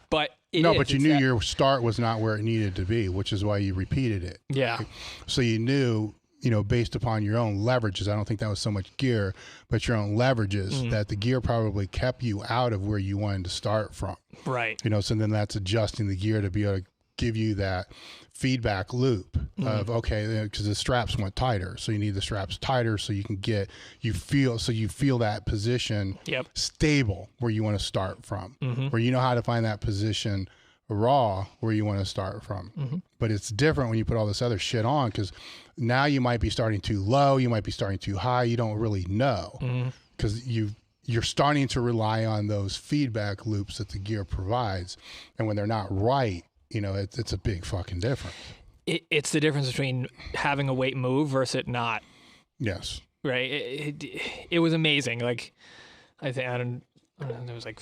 But but you knew your start was not where it needed to be, which is why you repeated it. Yeah. So you knew based upon your own leverages. I don't think that was so much gear, but your own leverages, that the gear probably kept you out of where you wanted to start from. Right. So then that's adjusting the gear to be able to give you that feedback loop of, okay, because the straps went tighter. So you need the straps tighter so you can you feel that position stable where you want to start from, where you know how to find that position raw where you want to start from. But it's different when you put all this other shit on, because now you might be starting too low, you might be starting too high, you don't really know, because you're starting to rely on those feedback loops that the gear provides, and when they're not right, it's a big fucking difference. It's the difference between having a weight move versus it not. Yes. Right. It was amazing. Like, I think there was like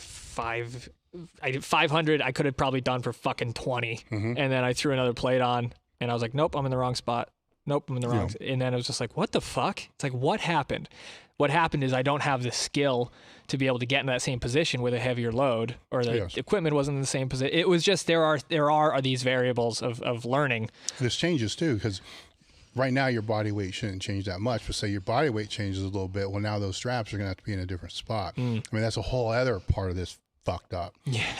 I did 500. I could have probably done for fucking 20. And then I threw another plate on and I was like, nope, I'm in the wrong spot. Nope, I'm in the wrong. And then it was just like, what the fuck? It's like, what happened? What happened is I don't have the skill to be able to get in that same position with a heavier load, or the equipment wasn't in the same position. It was just, there are these variables of learning. This changes too, because right now your body weight shouldn't change that much, but say your body weight changes a little bit. Well, now those straps are going to have to be in a different spot. I mean, that's a whole other part of this fucked up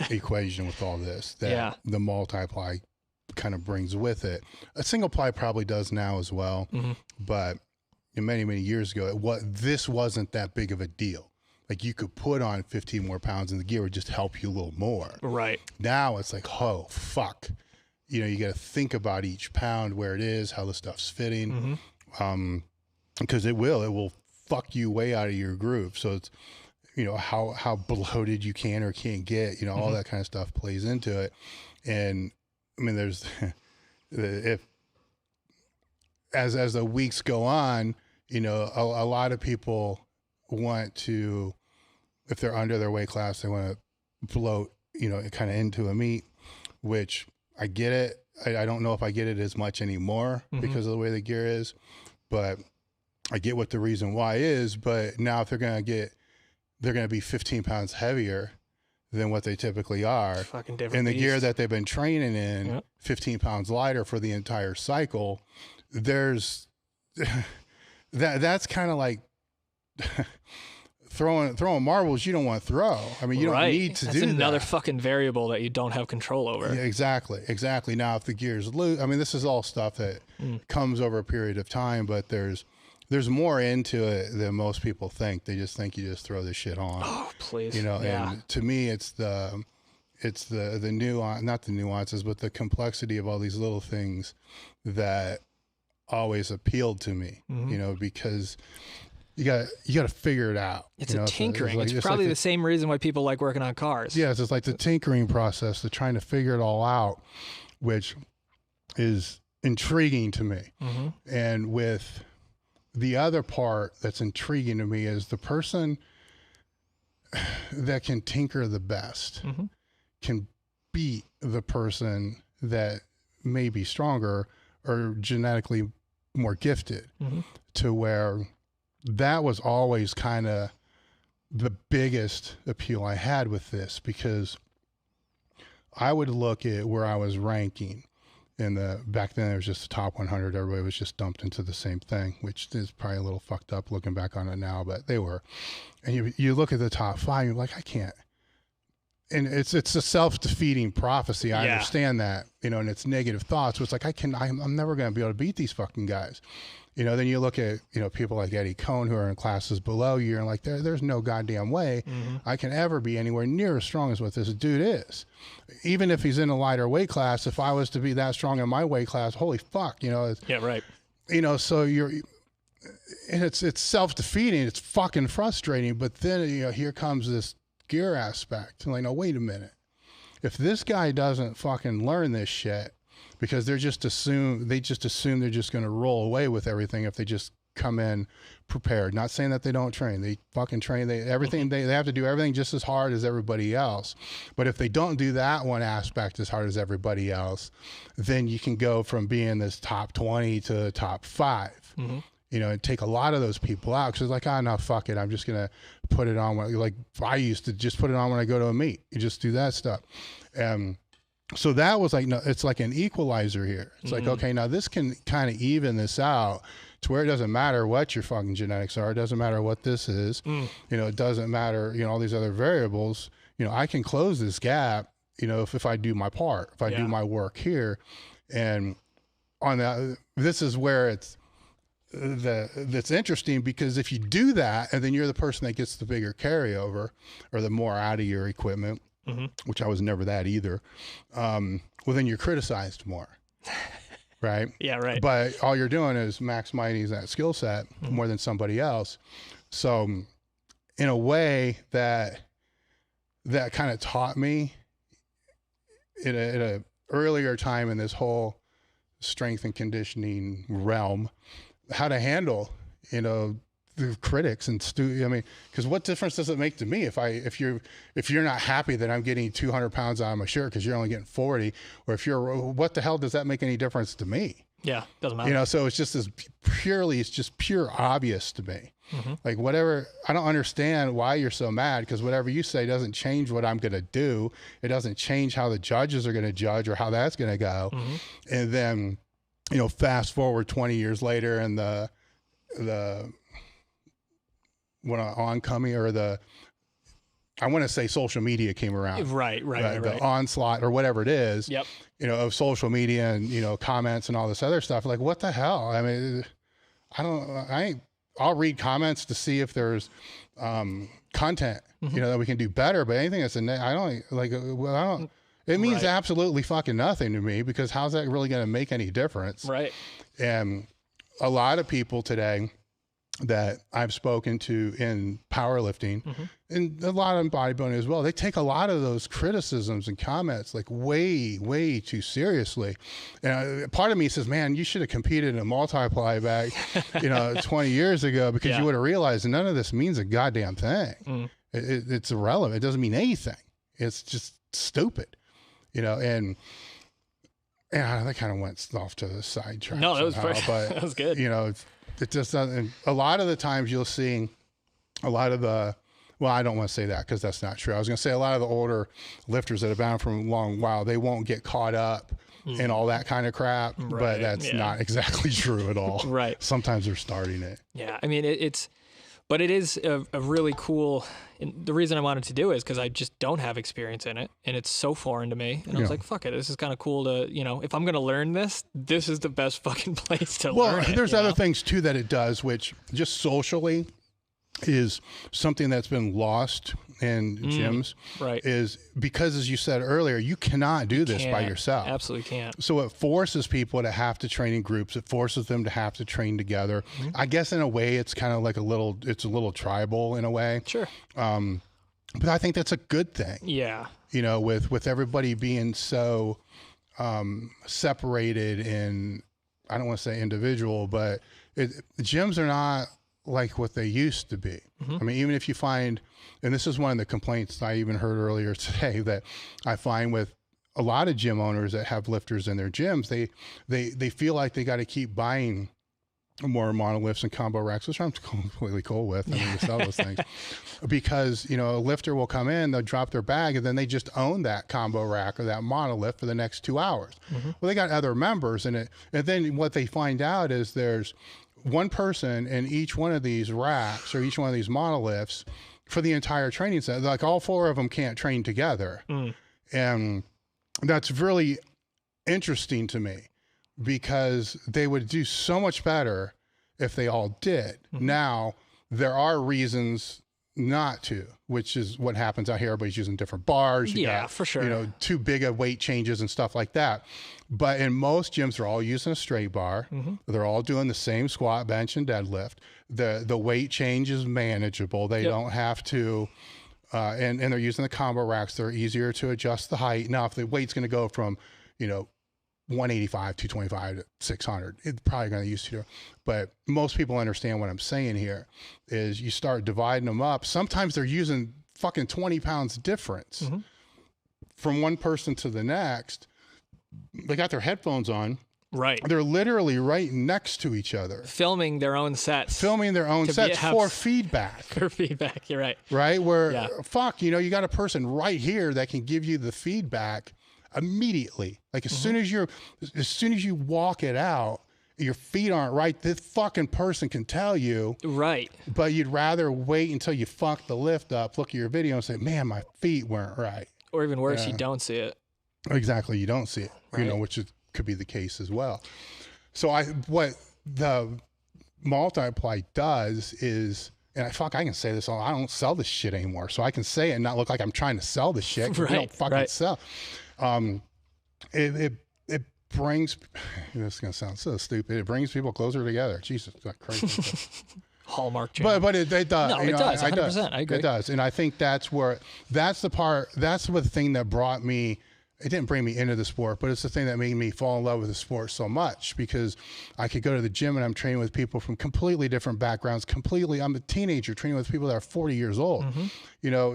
equation with all this that the multiply kind of brings with it. A single ply probably does now as well, but many years ago, this wasn't that big of a deal. Like, you could put on 15 more pounds and the gear would just help you a little more. Right. Now it's like, oh fuck, you got to think about each pound, where it is, how the stuff's fitting, because it will fuck you way out of your groove. So it's, how bloated you can or can't get, all that kind of stuff plays into it. And I mean, there's, as the weeks go on, a lot of people want to, if they're under their weight class, they want to bloat, kind of into a meet, which I get it. I don't know if I get it as much anymore because of the way the gear is, but I get what the reason why is. But now if they're going to be 15 pounds heavier than what they typically are, fucking different in the gear that they've been training in, 15 pounds lighter for the entire cycle. There's that's kind of like throwing marbles you don't want to throw. I mean, you don't need to do that. That's another fucking variable that you don't have control over. Yeah, exactly. Now, if the gear's loose, I mean, this is all stuff that comes over a period of time, but there's more into it than most people think. They just think you just throw this shit on. Oh, please. And to me, it's the nuance, not the nuances, but the complexity of all these little things that always appealed to me, because you got to figure it out. It's a tinkering. It's probably the same reason why people like working on cars. Yes, it's like the tinkering process, the trying to figure it all out, which is intriguing to me. And with the other part that's intriguing to me is the person that can tinker the best can beat the person that may be stronger or genetically more gifted, to where that was always kind of the biggest appeal I had with this, because I would look at where I was ranking back then. It was just the top 100. Everybody was just dumped into the same thing, which is probably a little fucked up looking back on it now, but they were. And you look at the top 5, you're like, I can't. And it's a self-defeating prophecy. I understand that, and it's negative thoughts. So it's like, I'm never going to be able to beat these fucking guys. Then you look at, people like Eddie Cohn who are in classes below you, and like, there's no goddamn way I can ever be anywhere near as strong as what this dude is. Even if he's in a lighter weight class, if I was to be that strong in my weight class, holy fuck, so and it's self-defeating. It's fucking frustrating. But then, here comes this gear aspect. I'm like, no, wait a minute. If this guy doesn't fucking learn this shit, because they just assume they're just going to roll away with everything if they just come in prepared. Not saying that they don't train. They fucking train. They have to do everything just as hard as everybody else. But if they don't do that one aspect as hard as everybody else, then you can go from being this top 20 to top 5. And take a lot of those people out, because it's like, no, fuck it. I'm just going to put it on. Like I used to just put it on when I go to a meet. You just do that stuff. So that was like, no, it's like an equalizer here. It's like, okay, now this can kind of even this out to where it doesn't matter what your fucking genetics are. It doesn't matter what this is. It doesn't matter, all these other variables. I can close this gap, if I do my part, if I do my work here. And on that, this is where that's interesting, because if you do that and then you're the person that gets the bigger carryover or the more out of your equipment, which I was never that either. Well, then you're criticized more. Right. Yeah. Right. But all you're doing is maximizing that skill set more than somebody else. So in a way that kind of taught me at a earlier time in this whole strength and conditioning realm, how to handle, the critics and because what difference does it make to me if you're not happy that I'm getting 200 pounds out of my shirt because you're only getting 40, or what the hell does that make any difference to me? Yeah, doesn't matter. So it's just it's just pure obvious to me. Like whatever, I don't understand why you're so mad, because whatever you say doesn't change what I'm going to do. It doesn't change how the judges are going to judge or how that's going to go. And then, fast forward 20 years later, and the oncoming, or I want to say social media came around. Right. The onslaught or whatever it is, Yep. Of social media and, comments and all this other stuff. Like, what the hell? I mean, I'll read comments to see if there's content, that we can do better, but anything that's it means absolutely fucking nothing to me, because how's that really going to make any difference? Right. And a lot of people today that I've spoken to in powerlifting and a lot of bodybuilding as well, they take a lot of those criticisms and comments like way, way too seriously. And part of me says, man, you should have competed in a multiply back, 20 years ago, because you would have realized none of this means a goddamn thing. It's irrelevant. It doesn't mean anything. It's just stupid, and that kind of went off to the side track. No, that was somehow, but that was good. It just doesn't. A lot of the times you'll see a lot of the, well, I don't want to say that because that's not true. I was going to say a lot of the older lifters that have been around for a long while, they won't get caught up in all that kind of crap, but that's not exactly true at all. Right. Sometimes they're starting it. Yeah. I mean, but it is a really cool, and the reason I wanted to do it is because I just don't have experience in it, and it's so foreign to me. And I was like, fuck it, this is kind of cool to, if I'm going to learn this is the best fucking place to learn it. Well, there's other things too that it does, which just socially is something that's been lost in gyms. Right. Is because, as you said earlier, you cannot do this by yourself. Absolutely can't. So it forces people to have to train in groups. It forces them to have to train together. I guess in a way it's kind of like it's a little tribal in a way. Sure. But I think that's a good thing. Yeah. With everybody being so separated in, I don't want to say individual, but gyms are not like what they used to be. I mean, even if you find, and this is one of the complaints I even heard earlier today that I find with a lot of gym owners that have lifters in their gyms, they feel like they got to keep buying more monoliths and combo racks, which I'm completely cool with. I mean, we sell those things because, a lifter will come in, they'll drop their bag, and then they just own that combo rack or that monolith for the next 2 hours. Well, they got other members in it. And then what they find out is there's one person in each one of these racks or each one of these monoliths for the entire training set. Like all four of them can't train together. And that's really interesting to me, because they would do so much better if they all did. Now, there are reasons not to, which is what happens out here. Everybody's using different bars. You got, for sure. Too big of weight changes and stuff like that. But in most gyms, they're all using a straight bar. They're all doing the same squat, bench, and deadlift. The weight change is manageable. They don't have to, and they're using the combo racks. They're easier to adjust the height. Now, if the weight's going to go from, 185, 225 to 600, it's probably going to use to. But most people understand what I'm saying here is you start dividing them up. Sometimes they're using fucking 20 pounds difference from one person to the next. They got their headphones on. Right. They're literally right next to each other. Filming their own sets. For feedback. For feedback, you're right. Right? Where, you got a person right here that can give you the feedback immediately. Like as soon as you walk it out, your feet aren't right, this fucking person can tell you. Right. But you'd rather wait until you fuck the lift up, look at your video and say, man, my feet weren't right. Or even worse, you don't see it. Exactly. You don't see it, right. Which could be the case as well. So what the multiply does is, and I can say this I don't sell this shit anymore. So I can say it and not look like I'm trying to sell this shit. Right. We don't fucking sell. It brings, this is going to sound so stupid. It brings people closer together. Jesus, that's crazy. Hallmark channel. But it does. No, it does. 100%. I agree. It does. And I think that's the thing that brought me, it didn't bring me into the sport, but it's the thing that made me fall in love with the sport so much, because I could go to the gym and I'm training with people from completely different backgrounds, I'm a teenager training with people that are 40 years old,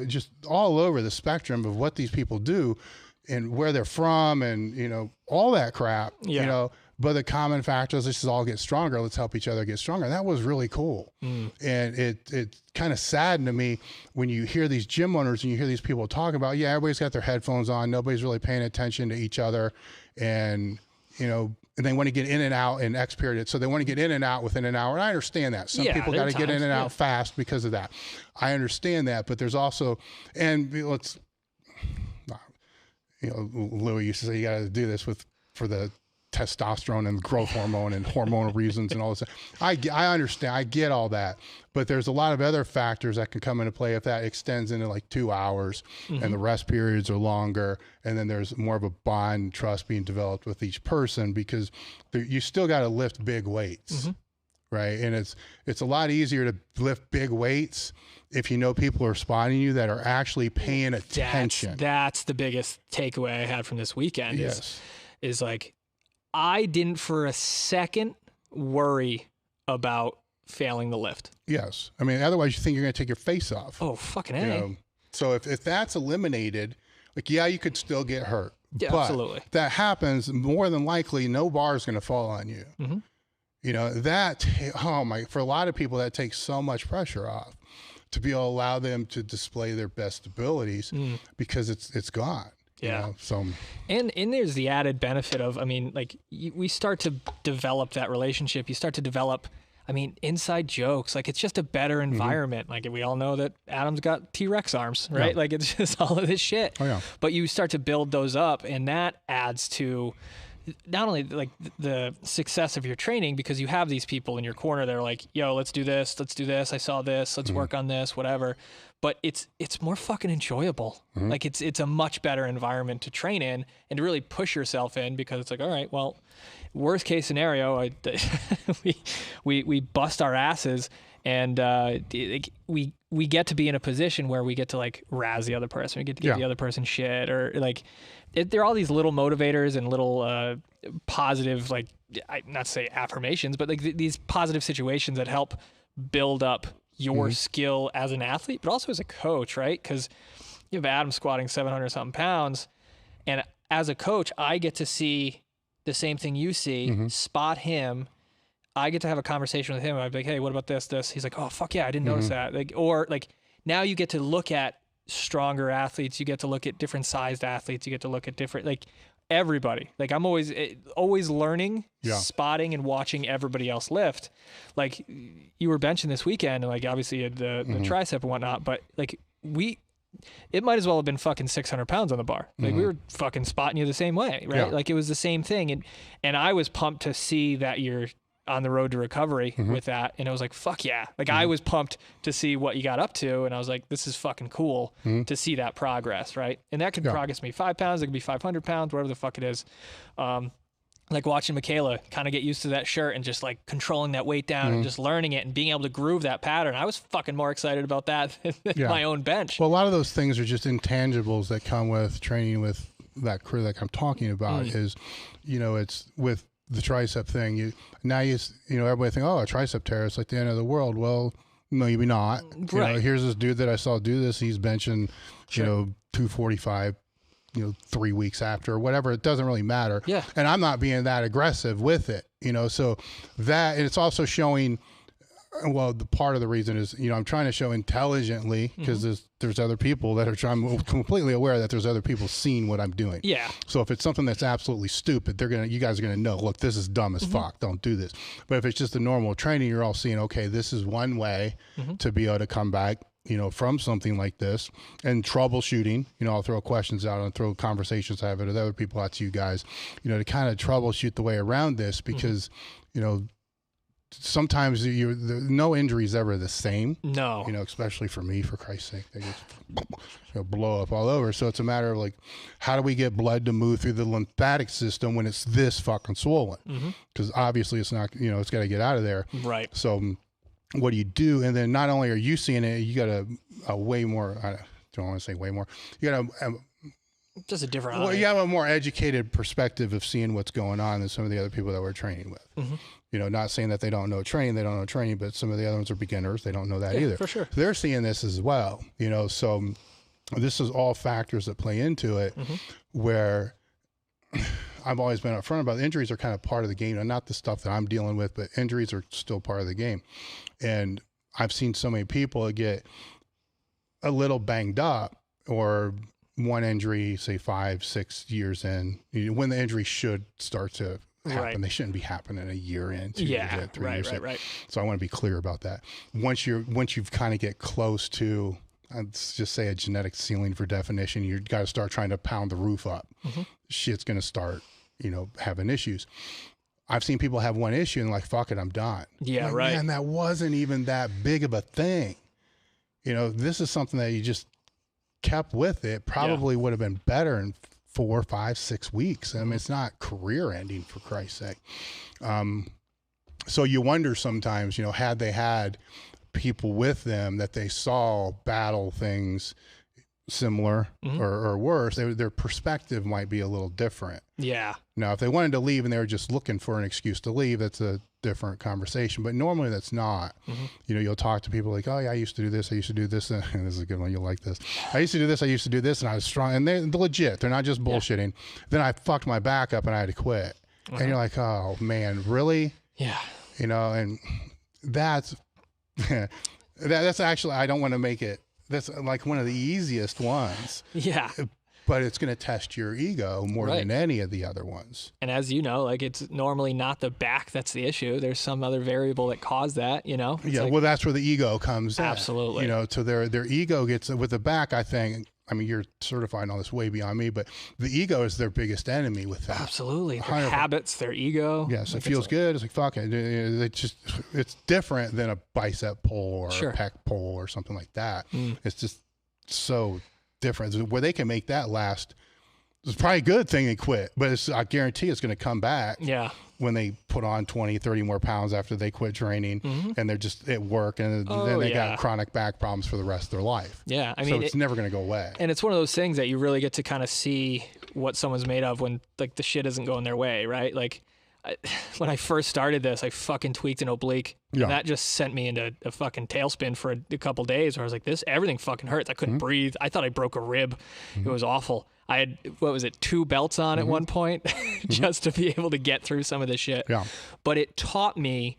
just all over the spectrum of what these people do and where they're from and, all that crap, but the common factor is let's just all get stronger. Let's help each other get stronger. That was really cool. And it kind of saddened to me when you hear these gym owners and you hear these people talking about, everybody's got their headphones on. Nobody's really paying attention to each other. And, and they want to get in and out in X period. So they want to get in and out within an hour. And I understand that. Some people got to get in and out fast because of that. I understand that. But there's also, and Louis used to say you got to do this for the testosterone and growth hormone and hormonal reasons and all this. I understand. I get all that, but there's a lot of other factors that can come into play if that extends into like 2 hours and the rest periods are longer. And then there's more of a bond and trust being developed with each person, because you still got to lift big weights. Right. And it's a lot easier to lift big weights if people are spotting you that are actually paying attention. That's the biggest takeaway I had from this weekend. Is like, I didn't for a second worry about failing the lift. Yes. I mean, otherwise you think you're going to take your face off. Oh, fucking A. So if that's eliminated, like, you could still get hurt. Yeah, but absolutely. If that happens, more than likely, no bar is going to fall on you. For a lot of people, that takes so much pressure off to be able to allow them to display their best abilities because it's gone. Yeah. So, and there's the added benefit of, we start to develop that relationship. You start to develop, inside jokes. Like, it's just a better environment. Like, we all know that Adam's got T-Rex arms, right? Yeah. Like, it's just all of this shit. Oh, yeah. But you start to build those up, and that adds to not only like the success of your training, because you have these people in your corner that are like, yo, let's do this. I saw this. Let's work on this, whatever. But it's more fucking enjoyable. Like, it's a much better environment to train in and to really push yourself in, because it's like, all right, well, worst case scenario, we bust our asses, and we get to be in a position where we get to like razz the other person. We get to give the other person shit, or like there are all these little motivators and little positive, like, not to say affirmations, but like these positive situations that help build up your skill as an athlete, but also as a coach, right? Because you have Adam squatting 700 something pounds, and as a coach, I get to see the same thing you see, spot him. I get to have a conversation with him. I'd be like, hey, what about this? He's like, oh, fuck yeah, I didn't notice that. Like, or like, now you get to look at stronger athletes. You get to look at different sized athletes. You get to look at different, like, everybody. Like, I'm always learning, spotting and watching everybody else lift. Like, you were benching this weekend, and like, obviously you had the tricep and whatnot, but like, it might as well have been fucking 600 pounds on the bar. Like, we were fucking spotting you the same way, right? Yeah. Like, it was the same thing. And I was pumped to see that you're on the road to recovery with that. And I was like, fuck yeah. Like, I was pumped to see what you got up to. And I was like, this is fucking cool to see that progress, right? And that could progress me 5 pounds. It could be 500 pounds, whatever the fuck it is. Like, watching Michaela kind of get used to that shirt and just like controlling that weight down and just learning it and being able to groove that pattern. I was fucking more excited about that than my own bench. Well, a lot of those things are just intangibles that come with training with that crew that I'm talking about is, it's with the tricep thing. Everybody think, oh, a tricep tear, it's like the end of the world. Well, maybe not. Right. Here's this dude that I saw do this. He's benching, 245, 3 weeks after, or whatever. It doesn't really matter. Yeah. And I'm not being that aggressive with it, so that, and it's also showing Well, the part of the reason is, I'm trying to show intelligently because there's other people that are I'm completely aware that there's other people seeing what I'm doing. Yeah. So if it's something that's absolutely stupid, you guys are gonna know, look, this is dumb as fuck. Don't do this. But if it's just a normal training, you're all seeing, okay, this is one way to be able to come back, from something like this. And troubleshooting, I'll throw questions out and throw conversations I have with other people out to you guys, to kind of troubleshoot the way around this because, sometimes no injury is ever the same. No. Especially for me, for Christ's sake, they just blow up all over. So it's a matter of like, how do we get blood to move through the lymphatic system when it's this fucking swollen? Because obviously it's not, it's got to get out of there. Right. So what do you do? And then not only are you seeing it, you got a way more, I don't want to say way more, you got just a different you have a more educated perspective of seeing what's going on than some of the other people that we're training with. Not saying that they don't know training, but some of the other ones are beginners. They don't know that either. For sure. They're seeing this as well, so this is all factors that play into it where I've always been upfront about injuries are kind of part of the game, and not the stuff that I'm dealing with, but injuries are still part of the game. And I've seen so many people get a little banged up or one injury, say 5-6 years in, when the injury should start to happen. Right. They shouldn't be happening a year in, 2 years in, 3 years in. Right. So I want to be clear about that. Once you've kind of get close to, let's just say a genetic ceiling for definition, you got to start trying to pound the roof up. Shit's going to start, having issues. I've seen people have one issue and like, fuck it, I'm done. Yeah, like, right. Man, that wasn't even that big of a thing. This is something that you just kept with it. Probably would have been better in 4, 5, 6 weeks. I mean, it's not career ending, for Christ's sake. So you wonder sometimes, had they had people with them that they saw battle things similar or worse, their perspective might be a little different. Yeah. Now, if they wanted to leave and they were just looking for an excuse to leave, that's a different conversation. But normally that's not. You'll talk to people like, oh yeah, I used to do this. I used to do this. And this is a good one. You'll like this. I used to do this. I used to do this. And I was strong. And they're legit. They're not just bullshitting. Then I fucked my back up and I had to quit. And you're like, oh man, really? Yeah. And that's, that's actually, I don't want to make it, that's like one of the easiest ones. Yeah. But it's going to test your ego more than any of the other ones. And as you know, like it's normally not the back that's the issue. There's some other variable that caused that, Yeah, well, that's where the ego comes in. Absolutely. So their ego gets, with the back, I think, I mean, you're certified all this way beyond me, but the ego is their biggest enemy with that. Absolutely. Their habits, their ego. Yes, it feels good. It's like, fuck it. It's different than a bicep pull or a pec pull or something like that. It's just so different. Where they can make that last, it's probably a good thing they quit, but I guarantee it's going to come back. Yeah. When they put on 20, 30 more pounds after they quit training and they're just at work and then they got chronic back problems for the rest of their life. Yeah. I mean, so it's never going to go away. And it's one of those things that you really get to kind of see what someone's made of when like the shit isn't going their way, right? Like when I first started this, I fucking tweaked an oblique. Yeah. And that just sent me into a fucking tailspin for a couple days where I was like, everything fucking hurts. I couldn't breathe. I thought I broke a rib. It was awful. I had, 2 belts on at one point just to be able to get through some of this shit. Yeah. But it taught me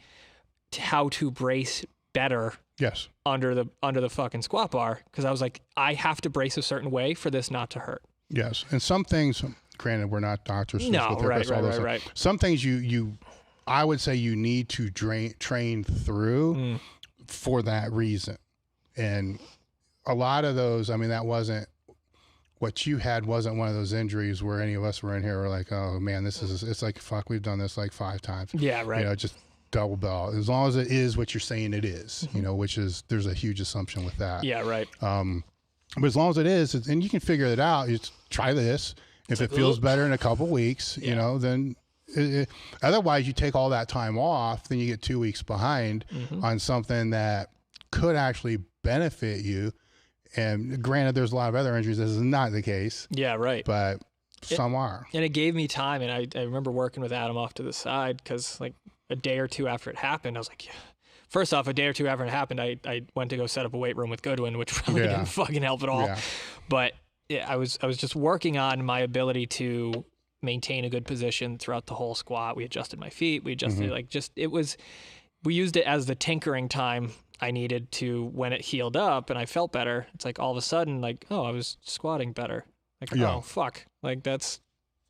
how to brace better. Yes. Under the fucking squat bar. Cause I was like, I have to brace a certain way for this not to hurt. Yes. And some things, granted, we're not doctors. No, right. Some things I would say you need to train through for that reason. And a lot of those, I mean, that wasn't, what you had wasn't one of those injuries where any of us were in here were like, oh man, it's like, fuck, we've done this like 5 times. Yeah, right. Just double bell. As long as it is what you're saying it is, which is, there's a huge assumption with that. Yeah, right. But as long as it is, and you can figure it out, you just try this. If it feels better in a couple weeks, then otherwise you take all that time off, then you get 2 weeks behind on something that could actually benefit you. And granted, there's a lot of other injuries. This is not the case. Yeah, right. But some are. And it gave me time. And I remember working with Adam off to the side because like a day or two after it happened, I was like, yeah. First off, a day or two after it happened, I went to go set up a weight room with Goodwin, which really didn't fucking help at all. Yeah. But I was just working on my ability to maintain a good position throughout the whole squat. We adjusted my feet. We adjusted we used it as the tinkering time I needed to when it healed up and I felt better. It's like all of a sudden, like, oh, I was squatting better. Like, oh, fuck. Like that's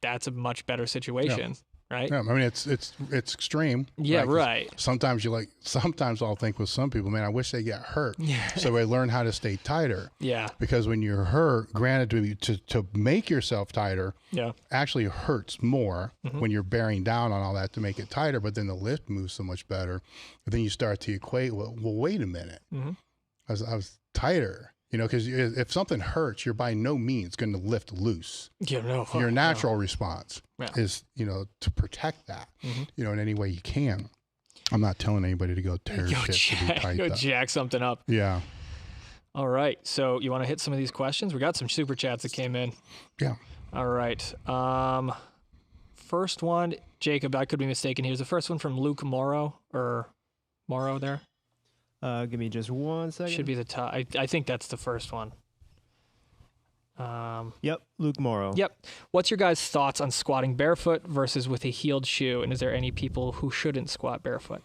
a much better situation. Right. Yeah, I mean it's extreme. Yeah, right. Sometimes I'll think with some people, man, I wish they get hurt. Yeah. So they learn how to stay tighter. Yeah. Because when you're hurt, granted to make yourself tighter, actually hurts more when you're bearing down on all that to make it tighter, but then the lift moves so much better. But then you start to equate, well wait a minute. I was tighter. You know, because if something hurts, you're by no means going to lift loose. Yeah, no. Your natural response is, you know, to protect that, you know, in any way you can. I'm not telling anybody to go tear shit to be tight. Go jack something up. Yeah. All right. So you want to hit some of these questions? We got some super chats that came in. Yeah. All right. First one, Jacob, I could be mistaken here. Is the first one from Luke Morrow or Morrow there? Give me just 1 second. Should be the top. I think that's the first one. Yep, Luke Morrow. Yep. What's your guys' thoughts on squatting barefoot versus with a heeled shoe? And is there any people who shouldn't squat barefoot?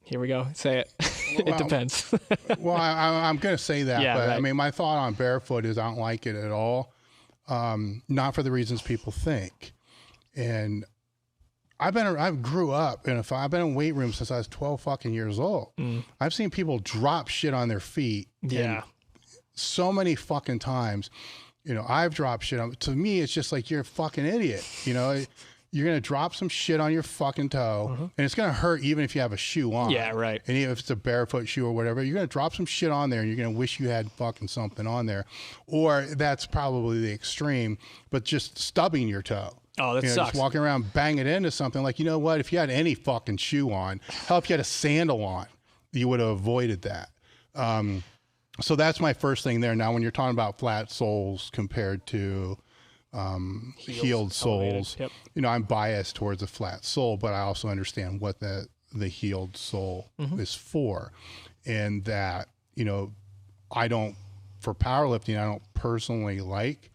Here we go. Say it. It depends. Well, I'm going to say that, but right. I mean, my thought on barefoot is I don't like it at all. Not for the reasons people think. And I grew up I've been in weight rooms since I was 12 fucking years old. I've seen people drop shit on their feet. Yeah. So many fucking times, you know, I've dropped shit on. To me, it's just like, you're a fucking idiot. You know, you're going to drop some shit on your fucking toe and it's going to hurt even if you have a shoe on. Yeah, right. And even if it's a barefoot shoe or whatever, you're going to drop some shit on there and you're going to wish you had fucking something on there. Or that's probably the extreme, but just stubbing your toe. Oh, that sucks. Just walking around banging into something. Like, you know what? If you had any fucking shoe on, hell, if you had a sandal on, you would have avoided that. So that's my first thing there. Now, when you're talking about flat soles compared to heeled soles, you know, I'm biased towards a flat sole, but I also understand what the heeled sole is for. And that, you know, for powerlifting, I don't personally like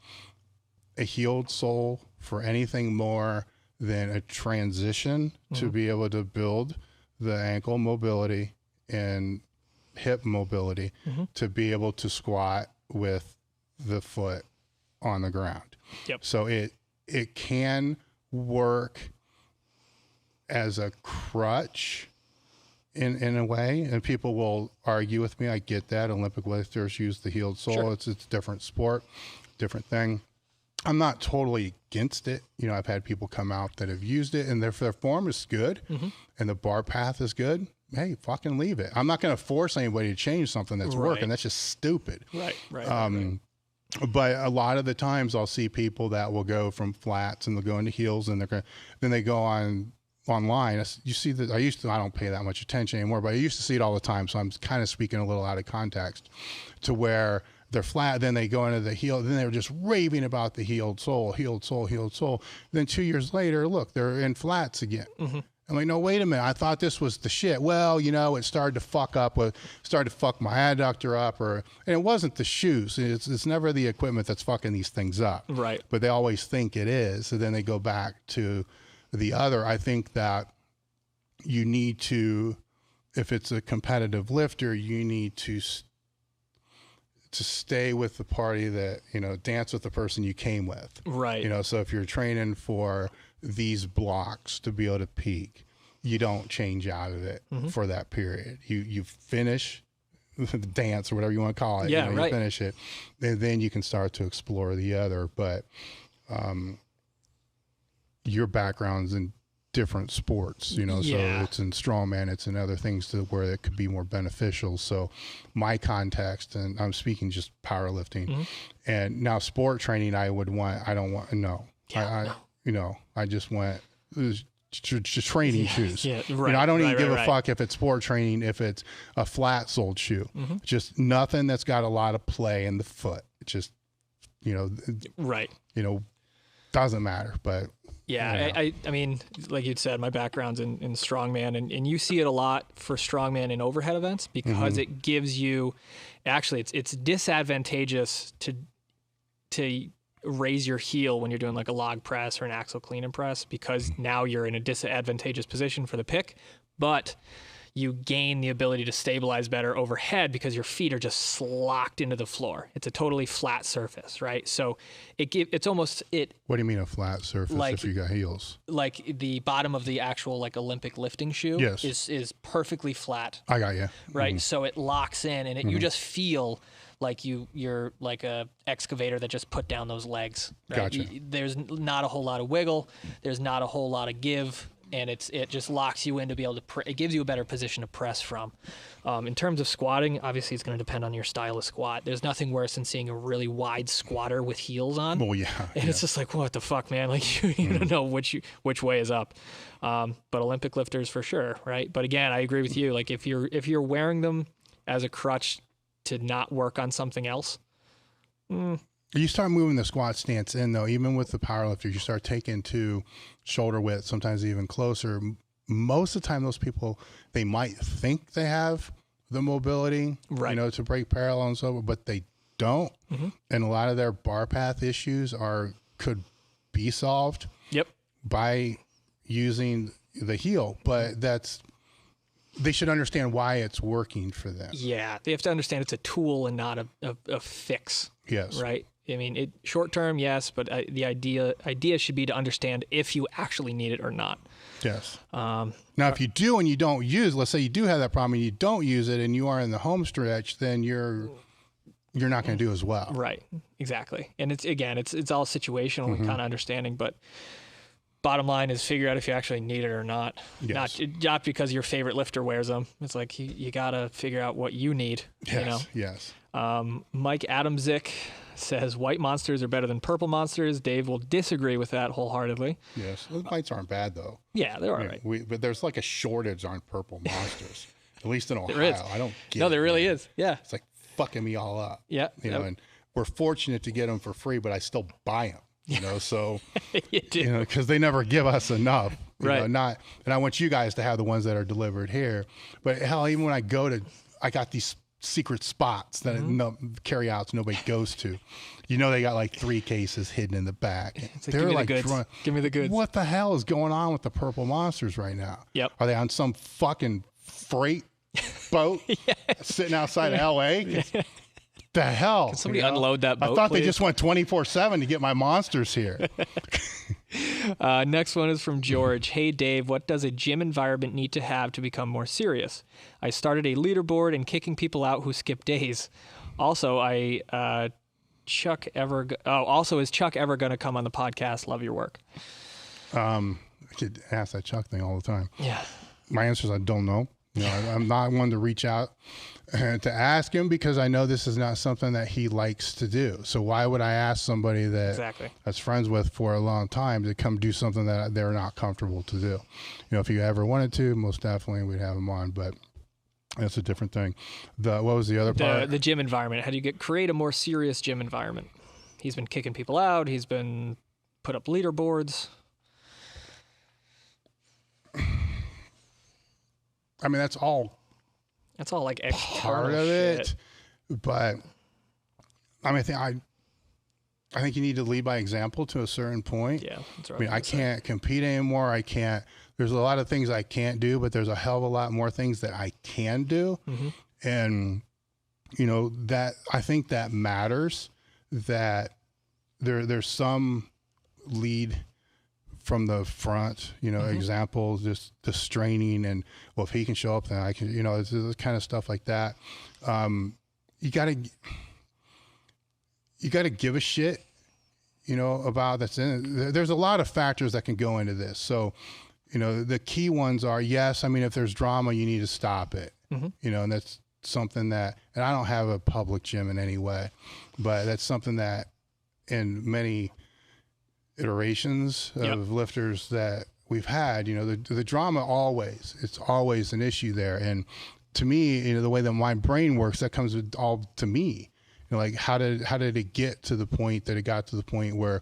a heeled sole for anything more than a transition to be able to build the ankle mobility and hip mobility to be able to squat with the foot on the ground. Yep. So it can work as a crutch in a way, and people will argue with me. I get that. Olympic lifters use the heeled sole. Sure. It's a different sport, different thing. I'm not totally against it. You know, I've had people come out that have used it and their form is good and the bar path is good. Hey, fucking leave it. I'm not going to force anybody to change something that's working. That's just stupid. Right. But a lot of the times I'll see people that will go from flats and they'll go into heels and then they go online. You see that I don't pay that much attention anymore, but I used to see it all the time. So I'm kind of speaking a little out of context to where they're flat, then they go into the heel, then they were just raving about the heeled sole. Then 2 years later, look, they're in flats again. I'm like, no, wait a minute. I thought this was the shit. Well, you know, it started to fuck my adductor up, and it wasn't the shoes. It's never the equipment that's fucking these things up. Right. But they always think it is. So then they go back to the other. I think that you need to, if it's a competitive lifter, you need to stay with the party that, you know, dance with the person you came with. Right. You know, so if you're training for these blocks to be able to peak, you don't change out of it for that period. You finish the dance or whatever you want to call it. Yeah, you finish it, and then you can start to explore the other. But your background's in different sports, you know, so it's in strongman, it's in other things where it could be more beneficial. So my context, and I'm speaking just powerlifting, and now sport training, I just went just training shoes. Yeah, right. You know, I don't even give a fuck if it's sport training, if it's a flat soled shoe, just nothing that's got a lot of play in the foot. It's just, you know, doesn't matter, but I mean, like you'd said, my background's in strongman, and you see it a lot for strongman in overhead events because it gives you, actually, it's disadvantageous to raise your heel when you're doing like a log press or an axle clean and press, because now you're in a disadvantageous position for the pick, but you gain the ability to stabilize better overhead because your feet are just locked into the floor. It's a totally flat surface, right? So it's almost it. What do you mean a flat surface if you got heels? Like the bottom of the actual like Olympic lifting shoe is perfectly flat. I got you. Right, so it locks in, and you just feel like you're like a excavator that just put down those legs. Right? Gotcha. There's not a whole lot of wiggle. There's not a whole lot of give. And it just locks you in to be able to, it gives you a better position to press from. In terms of squatting, obviously it's going to depend on your style of squat. There's nothing worse than seeing a really wide squatter with heels on. Well, yeah. And it's just like, what the fuck, man? Like you don't know which way is up. But Olympic lifters for sure, right? But again, I agree with you. Like if you're wearing them as a crutch to not work on something else, You start moving the squat stance in, though, even with the powerlifters, you start taking to shoulder width, sometimes even closer. Most of the time, those people, they might think they have the mobility, right, to break parallel and so, but they don't. And a lot of their bar path issues could be solved by using the heel, but they should understand why it's working for them. Yeah, they have to understand it's a tool and not a fix. Yes. Right. I mean, short term, yes, but the idea should be to understand if you actually need it or not. Yes. Now, if you do and you don't use, let's say you do have that problem and you don't use it and you are in the home stretch, then you're not going to do as well. Right. Exactly. And it's all situational and kind of understanding, but bottom line is figure out if you actually need it or not. Yes. Not because your favorite lifter wears them. It's like you got to figure out what you need. Yes. Yes. Mike Adamzik says white monsters are better than purple monsters. Dave will disagree with that wholeheartedly. Yes. Those whites aren't bad, though. Yeah, they're all right. But there's like a shortage on purple monsters, at least in Ohio. There is. I don't get it. No, there really is. Yeah. It's like fucking me all up. Yeah. And we're fortunate to get them for free, but I still buy them, so, you do. because they never give us enough. Right. And I want you guys to have the ones that are delivered here. But hell, even when I got these secret spots that carry outs nobody goes to. They got like 3 cases hidden in the back. They're like, give me the goods. What the hell is going on with the purple monsters right now? Yep. Are they on some fucking freight boat sitting outside of LA? The hell? Can somebody unload that boat? I thought please? they just went 24/7 to get my monsters here. Next one is from George. Hey, Dave, what does a gym environment need to have to become more serious? I started a leaderboard and kicking people out who skip days. Also, is Chuck ever going to come on the podcast? Love your work. I could ask that Chuck thing all the time. Yeah. My answer is I don't know. I'm not one to reach out to ask him because I know this is not something that he likes to do. So why would I ask somebody that's friends with for a long time to come do something that they're not comfortable to do? If you ever wanted to, most definitely we'd have him on, but that's a different thing. What was the other part? The gym environment. How do you create a more serious gym environment? He's been kicking people out. He's been put up leaderboards. I mean, that's all like external part of shit. it, but I mean, I think you need to lead by example to a certain point. Yeah, that's right. I mean, I can't compete anymore. There's a lot of things I can't do, but there's a hell of a lot more things that I can do. And, that I think that matters, that there's some lead from the front, example, just the straining and, well, if he can show up, then I can, it's kind of stuff like that. You gotta give a shit, about that's in it. There's a lot of factors that can go into this. So, the key ones are, yes, I mean, if there's drama, you need to stop it, and that's something that, and I don't have a public gym in any way, but that's something that in many iterations of lifters that we've had, the drama it's always an issue there. And to me, the way that my brain works, that comes all to me. Like how did it get to the point that it got to the point where,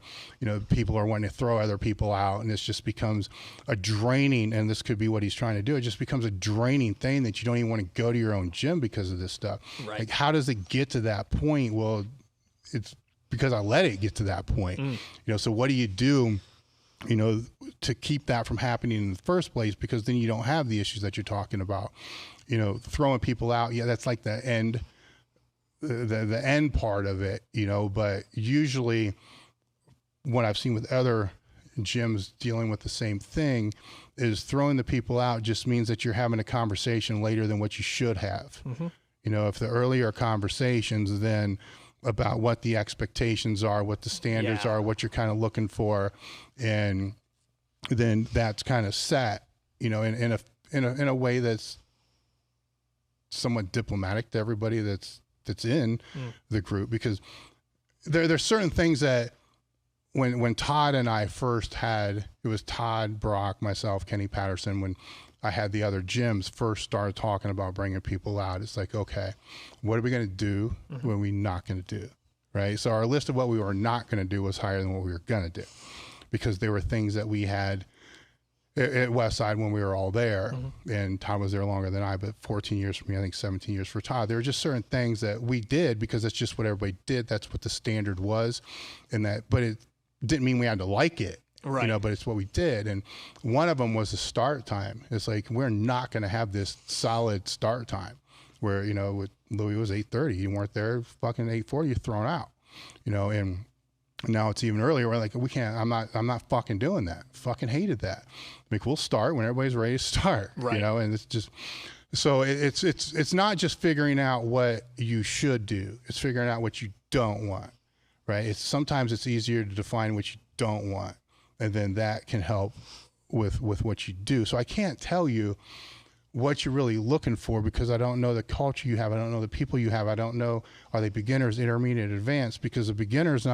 people are wanting to throw other people out, and this just becomes a draining, and this could be what he's trying to do. It just becomes a draining thing that you don't even want to go to your own gym because of this stuff. Right. Like, how does it get to that point? Well, it's because I let it get to that point. You know, so what do you do, you know, to keep that from happening in the first place? Because then you don't have the issues that you're talking about, you know, throwing people out. Yeah, that's like the end, the end part of it, you know. But usually what I've seen with other gyms dealing with the same thing is throwing the people out just means that you're having a conversation later than what you should have. You know, if the earlier conversations then about what the expectations are, what the standards are, what you're kind of looking for, and then that's kind of set, you know, in a way that's somewhat diplomatic to everybody that's in the group. Because there's certain things that when Todd and I first had, it was Todd, Brock, myself, Kenny Patterson, when I had the other gyms first started talking about bringing people out, it's like, okay, what are we going to do? What are we not going to do? Right? So our list of what we were not going to do was higher than what we were going to do, because there were things that we had at Westside when we were all there, and Todd was there longer than I, but 14 years for me, I think 17 years for Todd. There were just certain things that we did because that's just what everybody did. That's what the standard was, and that, but it didn't mean we had to like it. Right. You know, but it's what we did. And one of them was the start time. It's like, we're not going to have this solid start time where, you know, with Louis was 8:30. You weren't there, fucking 8:40, you're thrown out, you know. And now it's even earlier. We're like, we can't, I'm not fucking doing that. Fucking hated that. Like, we'll start when everybody's ready to start, right. You know, and it's just, so it's not just figuring out what you should do. It's figuring out what you don't want, right? Sometimes it's easier to define what you don't want, and then that can help with what you do. So I can't tell you what you're really looking for, because I don't know the culture you have. I don't know the people you have. I don't know, are they beginners, intermediate, advanced? Because the beginners,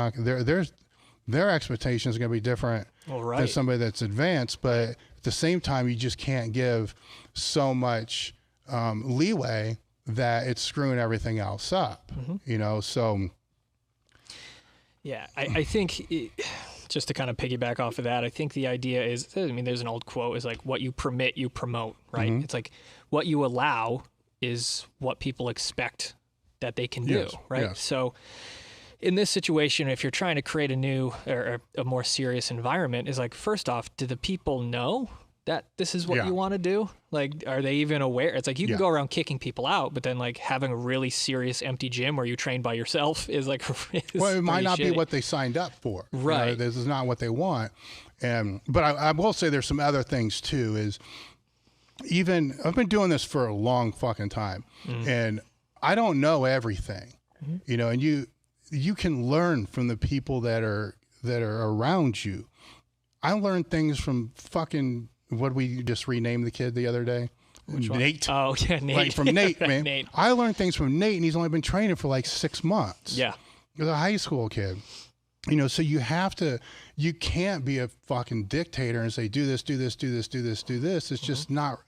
their expectations are going to be different than somebody that's advanced. But at the same time, you just can't give so much leeway that it's screwing everything else up, you know? So yeah, I think just to kind of piggyback off of that, I think the idea is, I mean, there's an old quote, is like, what you permit, you promote, right? It's like, what you allow is what people expect that they can do, right? Yes. So in this situation, if you're trying to create a new or a more serious environment, is like, first off, do the people know that this is what you want to do? Like, are they even aware? It's like, you can go around kicking people out, but then like having a really serious empty gym where you train by yourself is like, well, it might not be what they signed up for. Right. You know, this is not what they want. But I will say there's some other things too, is even, I've been doing this for a long fucking time, and I don't know everything, you know, and you can learn from the people that are around you. I learned things from fucking, what we just renamed the kid the other day? Nate. Oh, yeah, Nate. Like, from Nate, man. Nate. I learned things from Nate, and he's only been training for like 6 months. Yeah. He's a high school kid. You know, so you can't be a fucking dictator and say, do this, do this, do this, do this, do this. It's just not,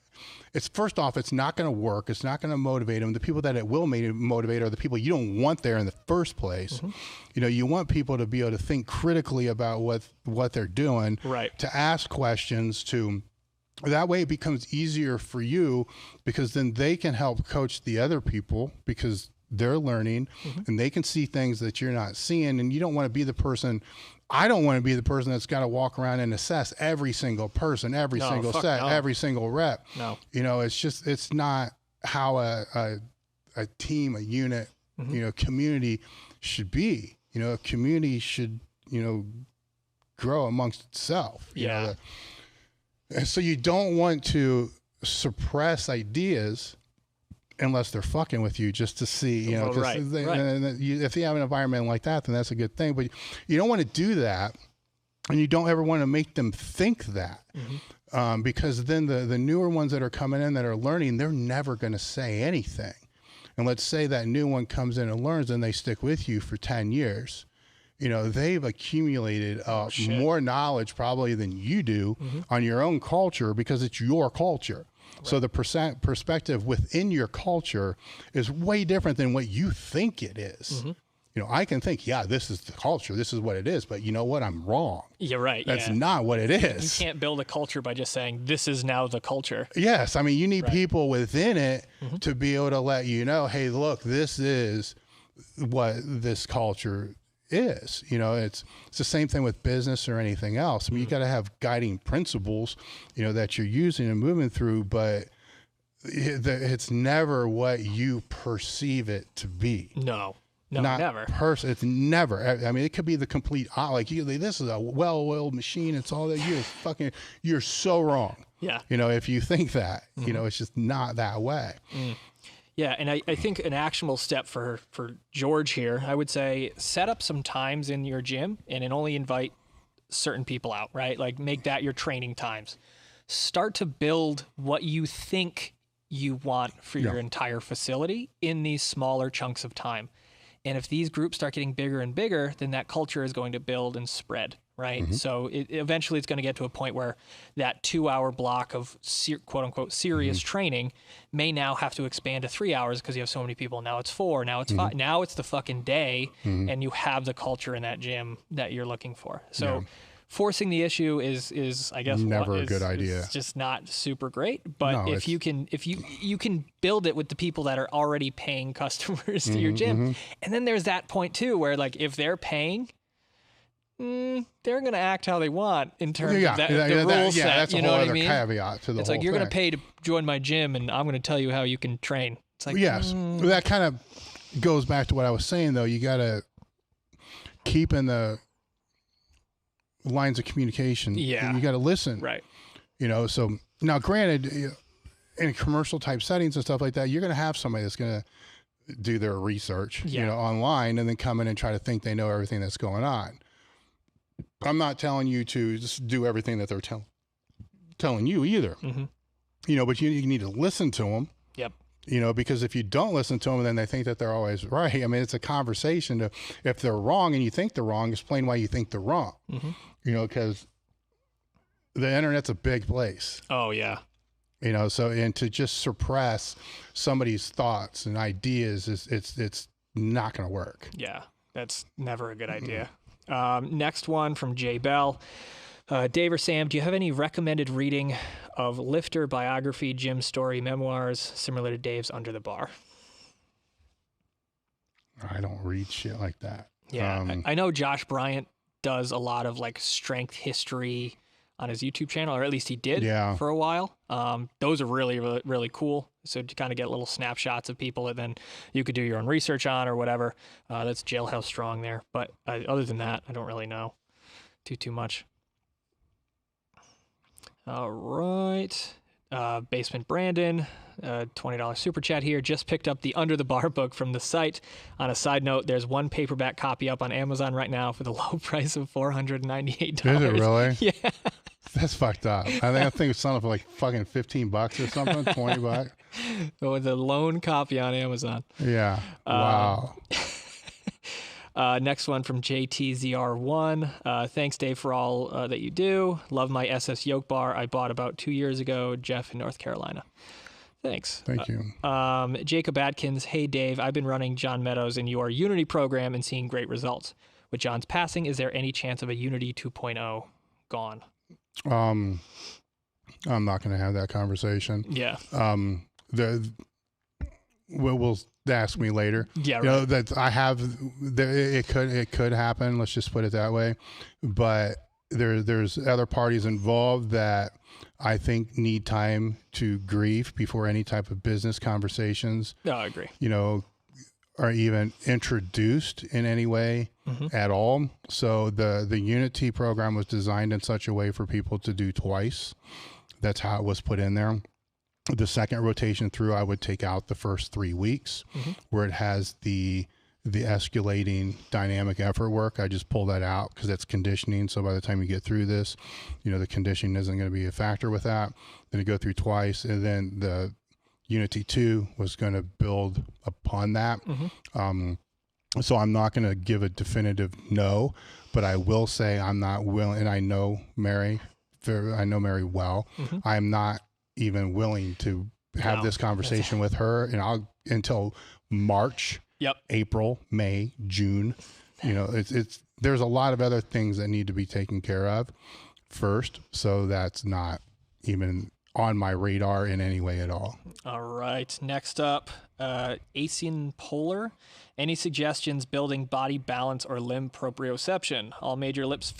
first off, it's not going to work. It's not going to motivate them. The people that it will motivate are the people you don't want there in the first place. You know, you want people to be able to think critically about what they're doing, right? To ask questions, that way it becomes easier for you, because then they can help coach the other people, because they're learning and they can see things that you're not seeing. And you don't want to be the person, I don't want to be the person that's got to walk around and assess every single person, every single set, every single rep. No, you know, it's not how a team, a unit, you know, community should be. You know, a community should, you know, grow amongst itself. You know, and so you don't want to suppress ideas unless they're fucking with you, just to see, you know, if you have an environment like that, then that's a good thing. But you don't want to do that, and you don't ever want to make them think that, because then the newer ones that are coming in that are learning, they're never going to say anything. And let's say that new one comes in and learns, and they stick with you for 10 years. You know, they've accumulated more knowledge probably than you do on your own culture, because it's your culture. Right. So the perspective within your culture is way different than what you think it is. You know, I can think, yeah, this is the culture, this is what it is, but you know what? I'm wrong. You're right. That's not what it is. You can't build a culture by just saying, this is now the culture. Yes. I mean, you need people within it to be able to let you know, hey, look, this is what this culture is. You know, it's the same thing with business or anything else. I mean, you got to have guiding principles, you know, that you're using and moving through, but it's never what you perceive it to be. No, Not never. It's never. I mean, it could be the complete, like, this is a well-oiled machine. It's all that you're so wrong. Yeah. You know, if you think that, you know, it's just not that way. Yeah, and I think an actionable step for George here, I would say set up some times in your gym and then only invite certain people out, right? Like make that your training times. Start to build what you think you want for your entire facility in these smaller chunks of time. And if these groups start getting bigger and bigger, then that culture is going to build and spread, right? So eventually it's going to get to a point where that 2-hour block of quote unquote serious training may now have to expand to 3 hours because you have so many people. Now it's 4, now it's 5, now it's the fucking day, and you have the culture in that gym that you're looking for. So forcing the issue is I guess never a good idea. It's just not super great. But if you can build it with the people that are already paying customers to your gym, and then there's that point too where like if they're paying, they're going to act how they want in terms of the rule set. That's you a know whole what other I mean? caveat to the It's whole like you're going to thing. pay to join my gym, and I'm going to tell you how you can train. It's like Yes, that kind of goes back to what I was saying, though. You got to keep in the lines of communication. Yeah. You got to listen. right. You know, so now granted, in commercial type settings and stuff like that, you're going to have somebody that's going to do their research, you know, online and then come in and try to think they know everything that's going on. I'm not telling you to just do everything that they're telling you either, you know, but you need to listen to them. Yep. You know, because if you don't listen to them, then they think that they're always right. I mean, it's a conversation. If they're wrong and you think they're wrong, explain why you think they're wrong. You know, because the internet's a big place. Oh yeah. You know, so and to just suppress somebody's thoughts and ideas it's not going to work. Yeah, that's never a good idea. Next one from Jay Bell. Dave or Sam, do you have any recommended reading of lifter biography, gym story, memoirs, similar to Dave's Under the Bar? I don't read shit like that. Yeah, I know Josh Bryant does a lot of like strength history on his YouTube channel, or at least he did for a while. Those are really, really, really cool. So to kind of get little snapshots of people that then you could do your own research on or whatever. That's JailHouseStrong there. But other than that, I don't really know too much. All right. Basement Brandon, $20 super chat here. Just picked up the Under the Bar book from the site. On a side note, there's one paperback copy up on Amazon right now for the low price of $498. Is it really? Yeah. That's fucked up. I think it's selling for like fucking $15 or something, $20. So it's a lone copy on Amazon. Yeah. Wow. Next one from JTZR1. Thanks, Dave, for all that you do. Love my SS yoke bar I bought about 2 years ago. Jeff in North Carolina. Thanks. Thank you. Jacob Atkins. Hey, Dave, I've been running John Meadows in your Unity program and seeing great results. With John's passing, is there any chance of a Unity 2.0 gone? I'm not going to have that conversation. Yeah. We'll ask me later. Yeah, right. You know, that I have, it could happen. Let's just put it that way. But there's other parties involved that I think need time to grieve before any type of business conversations, No, I agree. you know, are even introduced in any way at all. So the Unity program was designed in such a way for people to do twice. That's how it was put in there. The second rotation through, I would take out the first 3 weeks where it has the escalating dynamic effort work. I just pull that out because that's conditioning. So by the time you get through this, you know, the conditioning isn't going to be a factor with that. Then you go through twice, and then the Unity 2 was going to build upon that. So I'm not going to give a definitive no, but I will say I'm not willing, and I know Mary well. I'm not even willing to have this conversation with her, and until March, April, May, June. You know, it's there's a lot of other things that need to be taken care of first, so that's not even on my radar in any way at all. All right. Next up, Asian Polar. Any suggestions building body balance or limb proprioception? All major lips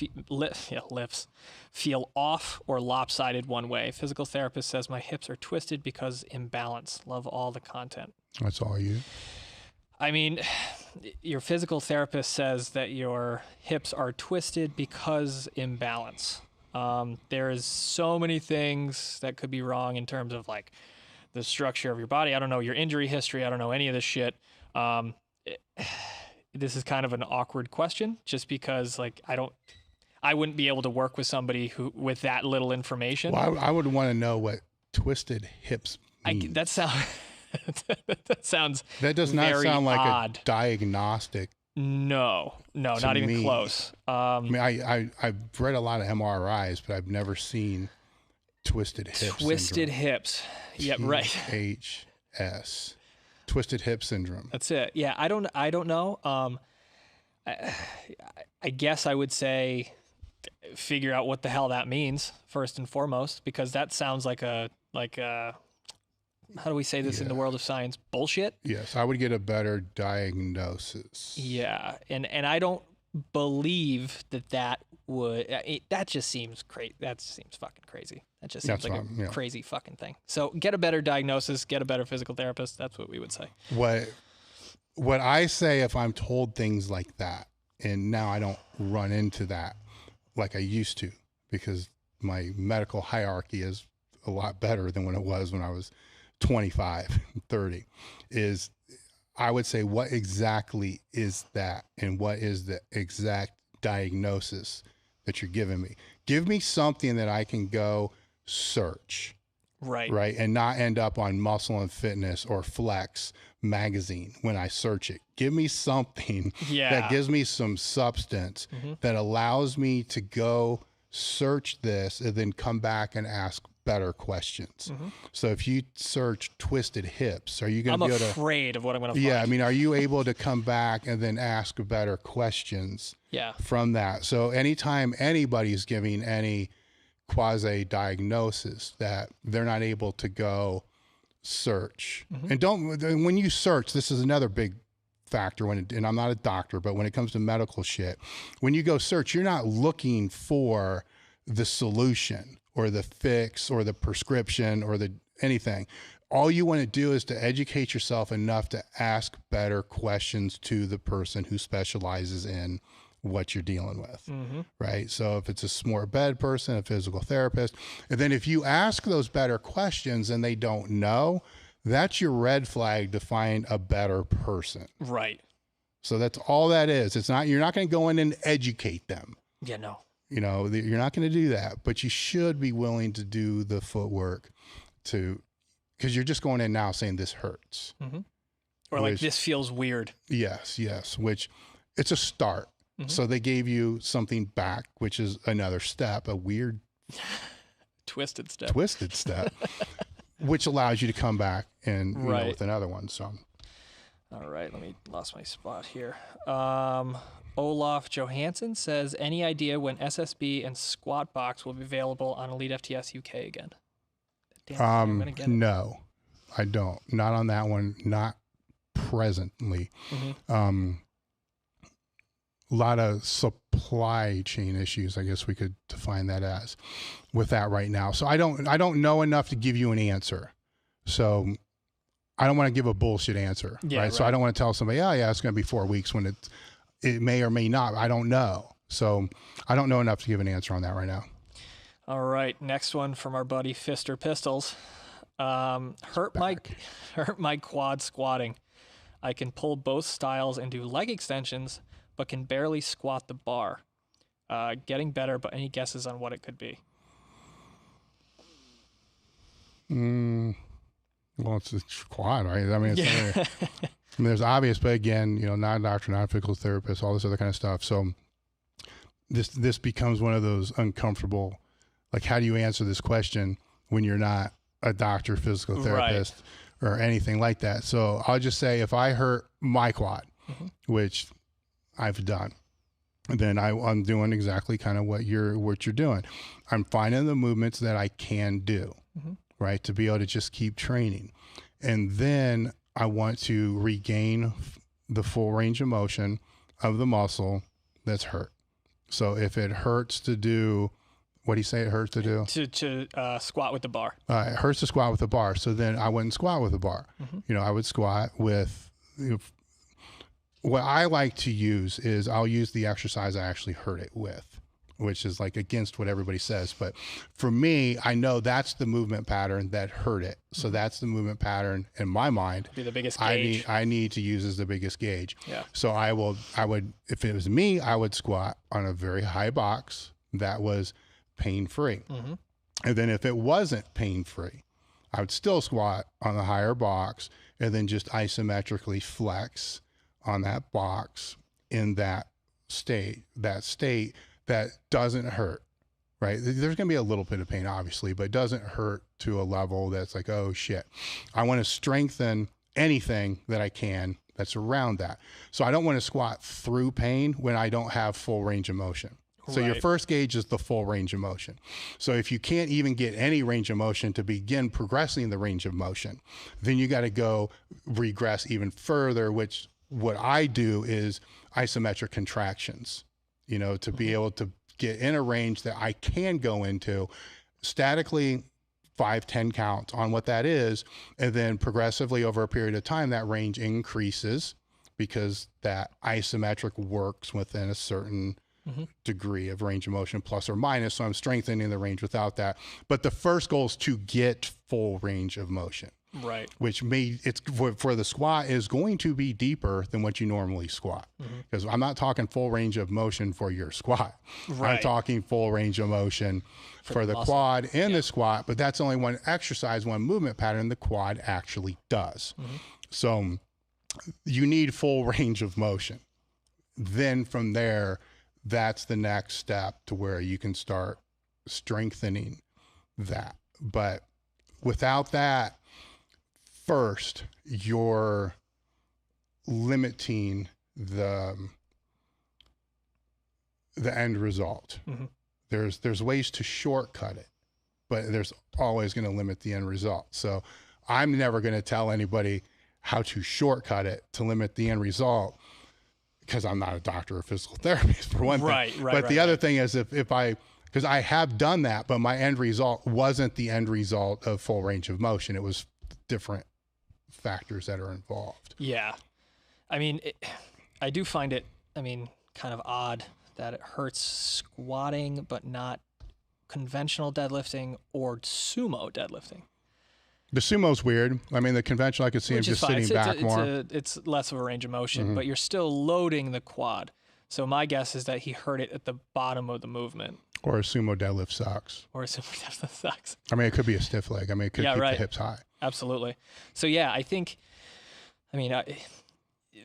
feel off or lopsided one way. Physical therapist says my hips are twisted because imbalance. Love all the content. That's all you. I mean, your physical therapist says that your hips are twisted because imbalance. There is so many things that could be wrong in terms of like the structure of your body. I don't know your injury history. I don't know any of this shit. This is kind of an awkward question just because like I wouldn't be able to work with somebody with that little information. Well, I would want to know what twisted hips mean. That sounds that does not sound like odd. A diagnostic. No, not even close. I mean, I've read a lot of MRIs, but I've never seen twisted hips. Twisted hips. Yep, right. THS. Twisted hip syndrome. That's it. Yeah, I don't know. I guess I would say figure out what the hell that means first and foremost, because that sounds like a how do we say this in the world of science? Bullshit. Yes, I would get a better diagnosis. Yeah, and I don't believe that would. That just seems crazy. That seems fucking crazy. That just seems like a crazy fucking thing. So get a better diagnosis, get a better physical therapist. That's what we would say. What I say if I'm told things like that, and now I don't run into that like I used to, because my medical hierarchy is a lot better than when it was when I was 25, 30, is I would say, what exactly is that? And what is the exact diagnosis that you're giving me? Give me something that I can go search. Right. And not end up on Muscle and Fitness or Flex magazine when I search it. Give me something that gives me some substance that allows me to go search this and then come back and ask better questions. So if you search twisted hips, are you going to be able to... I'm afraid of what I'm going to find. Yeah, I mean, are you able to come back and then ask better questions from that? So anytime anybody's giving any quasi-diagnosis that they're not able to go search. And when you search, this is another big factor and I'm not a doctor, but when it comes to medical shit, when you go search, you're not looking for the solution or the fix or the prescription or anything. All you want to do is to educate yourself enough to ask better questions to the person who specializes in what you're dealing with, right? So if it's a smart bed person, a physical therapist, and then if you ask those better questions and they don't know, that's your red flag to find a better person. Right. So that's all that is. It's not, you're not going to go in and educate them. Yeah, no. You know, you're not going to do that, but you should be willing to do the footwork because you're just going in now saying this hurts. Or like this feels weird. Yes, which it's a start. So they gave you something back, which is another step, a weird twisted step, which allows you to come back and with another one. So, all right, lost my spot here. Olaf Johansson says, any idea when SSB and Squat Box will be available on Elite FTS UK again? Damn, no, I don't. Not on that one. Not presently. A lot of supply chain issues, I guess we could define that as, with that right now. So I don't know enough to give you an answer. So I don't want to give a bullshit answer, right? So I don't want to tell somebody, it's going to be 4 weeks when it may or may not. I don't know. So I don't know enough to give an answer on that right now. All right, next one from our buddy Fister Pistols. Hurt my quad squatting. I can pull both styles and do leg extensions, but can barely squat the bar. Getting better, but any guesses on what it could be? Well, it's a quad, right? I mean, there's obvious, but again, not a doctor, not a physical therapist, all this other kind of stuff. So this becomes one of those uncomfortable, like, how do you answer this question when you're not a doctor, physical therapist, or anything like that? So I'll just say, if I hurt my quad, which I've done, then I'm doing exactly kind of what you're doing. I'm finding the movements that I can do. right? To be able to just keep training. And then I want to regain the full range of motion of the muscle that's hurt. So if it hurts to do, what do you say it hurts to do? To squat with the bar. It hurts to squat with the bar. So then I wouldn't squat with the bar. I would squat with, what I like to use is I'll use the exercise I actually hurt it with, which is like against what everybody says. But for me, I know that's the movement pattern that hurt it. So that's the movement pattern in my mind. Be the biggest gauge. I need to use as the biggest gauge. Yeah. So I would, if it was me, I would squat on a very high box that was pain-free. And then if it wasn't pain-free, I would still squat on the higher box and then just isometrically flex on that box in that state that doesn't hurt, right? There's going to be a little bit of pain, obviously, but it doesn't hurt to a level that's like, oh shit. I want to strengthen anything that I can that's around that. So I don't want to squat through pain when I don't have full range of motion. So your first gauge is the full range of motion. So if you can't even get any range of motion to begin progressing the range of motion, then you got to go regress even further, which what I do is isometric contractions, to be able to get in a range that I can go into statically 5-10 counts on what that is. And then progressively over a period of time, that range increases because that isometric works within a certain degree of range of motion, plus or minus. So I'm strengthening the range without that. But the first goal is to get full range of motion. Right. Which it's for the squat is going to be deeper than what you normally squat. Because I'm not talking full range of motion for your squat. Right. I'm talking full range of motion for the quad and the squat, but that's only one exercise, one movement pattern the quad actually does. So you need full range of motion. Then from there, that's the next step to where you can start strengthening that. But without that, first, you're limiting the end result. There's ways to shortcut it, but there's always going to limit the end result. So I'm never going to tell anybody how to shortcut it to limit the end result, because I'm not a doctor or physical therapist, for one thing. But the other thing is because I have done that, but my end result wasn't the end result of full range of motion. It was different factors that are involved. Yeah. I mean, I do find it, kind of odd that it hurts squatting, but not conventional deadlifting or sumo deadlifting. The sumo's weird. The conventional, I could see him just sitting back more. It's less of a range of motion, but you're still loading the quad. So my guess is that he hurt it at the bottom of the movement. Or a sumo deadlift sucks. It could be a stiff leg. It could keep the hips high. Absolutely. So yeah, I think,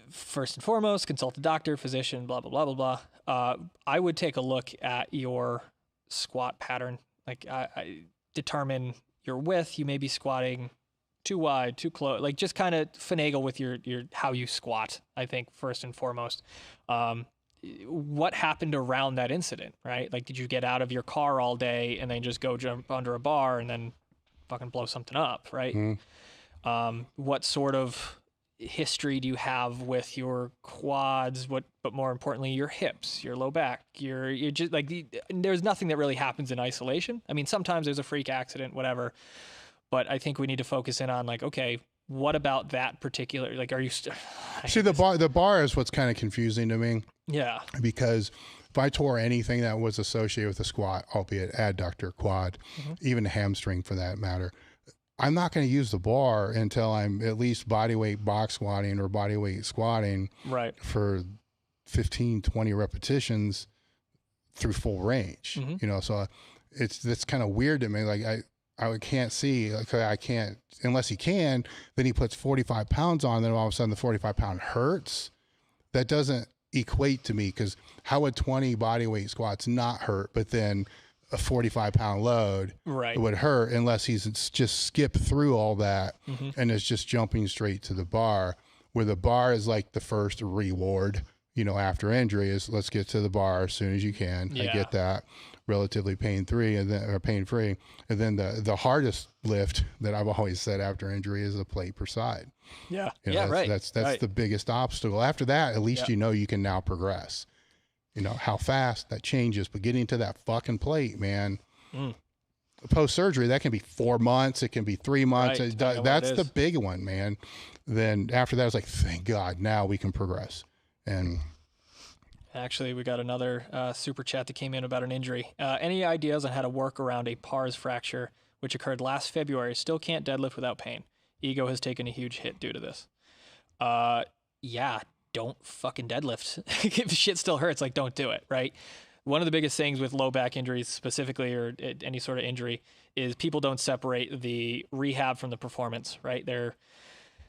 first and foremost, consult a doctor, physician, blah, blah, blah, blah, blah. I would take a look at your squat pattern. I determine your width. You may be squatting too wide, too close, just kind of finagle with your how you squat, I think, first and foremost. What happened around that incident, right? Did you get out of your car all day and then just go jump under a bar and then fucking blow something up, right? What sort of history do you have with your quads? But more importantly, your hips, your low back, you're just there's nothing that really happens in isolation. Sometimes there's a freak accident, whatever, but I think we need to focus in on okay, what about that particular, are you see the bar is what's kind of confusing to me. Yeah. Because if I tore anything that was associated with a squat, albeit adductor, quad, even a hamstring for that matter, I'm not going to use the bar until I'm at least bodyweight box squatting or bodyweight squatting for 15, 20 repetitions through full range. So that's kind of weird to me. I can't see, I can't, unless he can, then he puts 45 pounds on, then all of a sudden the 45 pound hurts. That doesn't equate to me, because how would 20 bodyweight squats not hurt, but then a 45 pound load would hurt, unless he's just skipped through all that and is just jumping straight to the bar, where the bar is the first reward, after injury is let's get to the bar as soon as you can. I get that. relatively pain-free, and then the hardest lift that I've always said after injury is a plate per side. Yeah. That's right. the biggest obstacle. After that, at least you know you can now progress. You know how fast that changes, but getting to that fucking plate, man. Post-surgery, that can be 4 months. It can be 3 months. Right. That's the big one, man. Then after that, it's like, thank God, now we can progress. And actually, we got another super chat that came in about an injury. Any ideas on how to work around a pars fracture, which occurred last February? Still can't deadlift without pain. Ego has taken a huge hit due to this. Yeah, don't fucking deadlift. If shit still hurts, like, don't do it, right? One of the biggest things with low back injuries specifically, or any sort of injury, is people don't separate the rehab from the performance, right? They're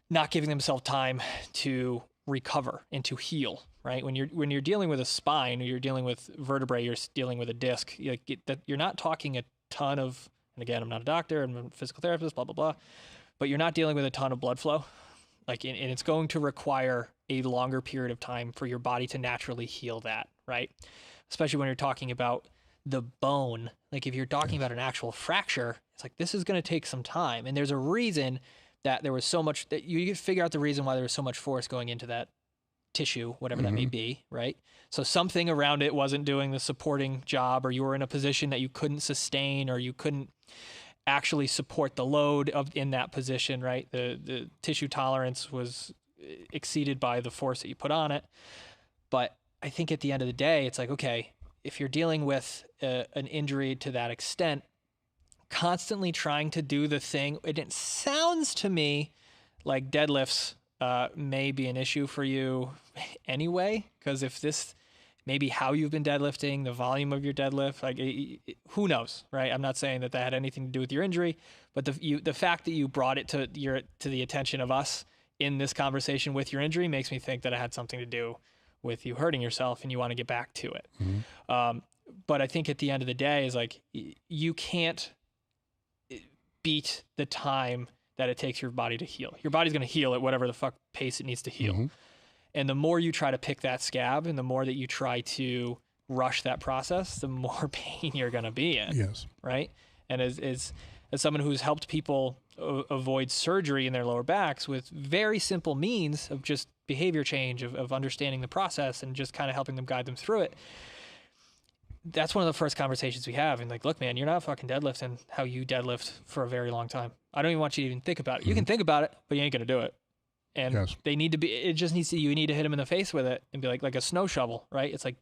not giving themselves time to recover and to heal, right? When you're dealing with a spine, or you're dealing with vertebrae, you're dealing with a disc, you're not talking a ton of, and again, I'm not a doctor, I'm a physical therapist, blah, blah, blah, but you're not dealing with a ton of blood flow. And it's going to require a longer period of time for your body to naturally heal that, right? Especially when you're talking about the bone. Like, if you're talking about an actual fracture, it's like, this is going to take some time. And there's a reason that there was so much, that you figure out the reason why there was so much force going into that tissue, whatever that may be, right? So something around it wasn't doing the supporting job, or you were in a position that you couldn't sustain, or you couldn't actually support the load in that position, right? The tissue tolerance was exceeded by the force that you put on it. But I think at the end of the day, it's like, okay, if you're dealing with an injury to that extent, constantly trying to do the thing, it sounds to me like deadlifts may be an issue for you anyway, because if this maybe how you've been deadlifting, the volume of your deadlift, like, who knows, right? I'm not saying that had anything to do with your injury, but the fact that you brought it to the attention of us in this conversation with your injury makes me think that it had something to do with you hurting yourself and you want to get back to it. But I think at the end of the day is like, you can't beat the time that it takes your body to heal. Your body's going to heal at whatever the fuck pace it needs to heal. And the more you try to pick that scab, and the more that you try to rush that process, the more pain you're going to be in. yes, Right. And as someone who's helped people avoid surgery in their lower backs with very simple means of just behavior change, of understanding the process and just kind of helping them guide them through it. That's one of the first conversations we have. And like, look, man, you're not fucking deadlifting how you deadlift for a very long time. I don't even want you to even think about it. You can think about it, but you ain't going to do it. And they need to be, it just needs to, you need to hit them in the face with it and be like a snow shovel, right? It's like,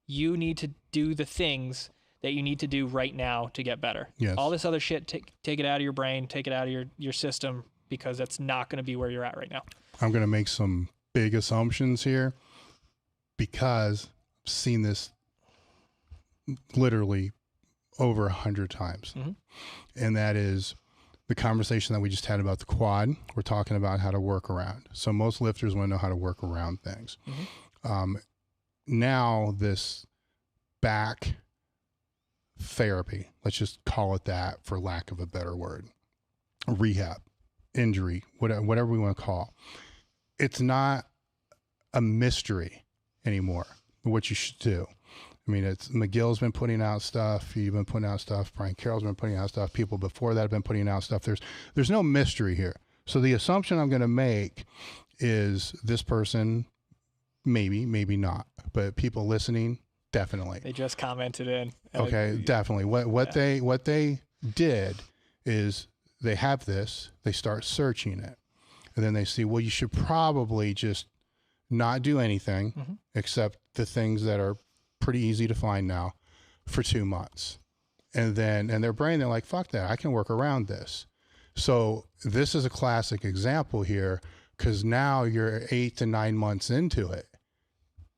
you need to do the things that you need to do right now to get better. Yes. All this other shit, take it out of your brain, take it out of your system, because that's not going to be where you're at right now. I'm going to make some big assumptions here, because I've seen this literally over 100 times. And that is the conversation that we just had about the quad. We're talking about how to work around. So most lifters want to know how to work around things. Now this back therapy, let's just call it that for lack of a better word, rehab, injury, whatever we want to call, it's not a mystery anymore what you should do. I mean, it's McGill's been putting out stuff. You've been putting out stuff. Brian Carroll's been putting out stuff. People before that have been putting out stuff. There's no mystery here. So the assumption I'm going to make is this person, maybe not, but people listening, definitely. They just commented in. Okay, definitely. What they did is they have this, they start searching it, and then they see, well, you should probably just not do anything except the things that are pretty easy to find now for 2 months. And then in their brain, they're like, fuck that, I can work around this. So this is a classic example here, because now you're 8 to 9 months into it.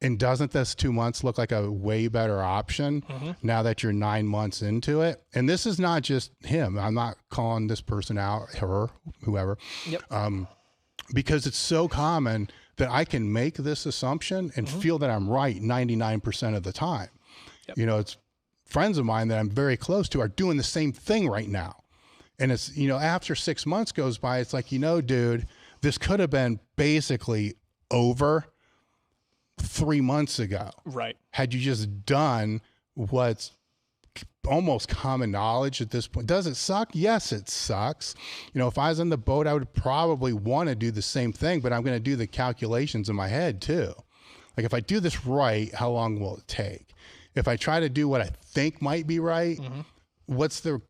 And doesn't this 2 months look like a way better option now that you're 9 months into it? And this is not just him. I'm not calling this person out, her, whoever. Because it's so common that I can make this assumption and feel that I'm right 99% of the time. You know, it's friends of mine that I'm very close to are doing the same thing right now. And it's, you know, after 6 months goes by, it's like, you know, dude, this could have been basically over 3 months ago. Right. Had you just done what's almost common knowledge at this point. Does it suck? Yes, it sucks. You know, if I was on the boat, I would probably want to do the same thing, but I'm going to do the calculations in my head too. Like if I do this right, how long will it take? If I try to do what I think might be right, what's the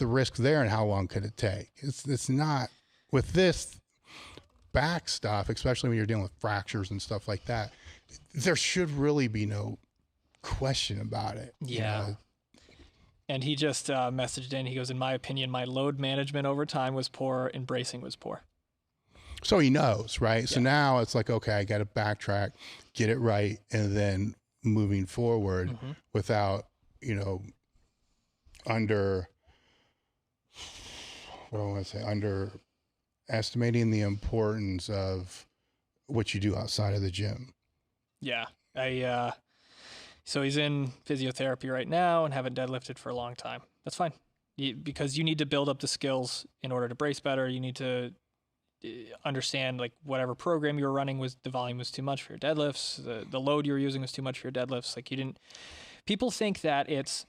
risk there and how long could it take? It's not with this back stuff, especially when you're dealing with fractures and stuff like that. There should really be no question about it. Yeah. You know? And he just messaged in. He goes, in my opinion, my load management over time was poor and bracing was poor. So he knows, right? Yeah. So now it's like, okay, I got to backtrack, get it right, and then moving forward without, you know, underestimating the importance of what you do outside of the gym. Yeah. So he's in physiotherapy right now and haven't deadlifted for a long time. That's fine. Because you need to build up the skills in order to brace better. You need to understand like whatever program you were running the volume was too much for your deadlifts. The load you were using was too much for your deadlifts. Like people think that it's,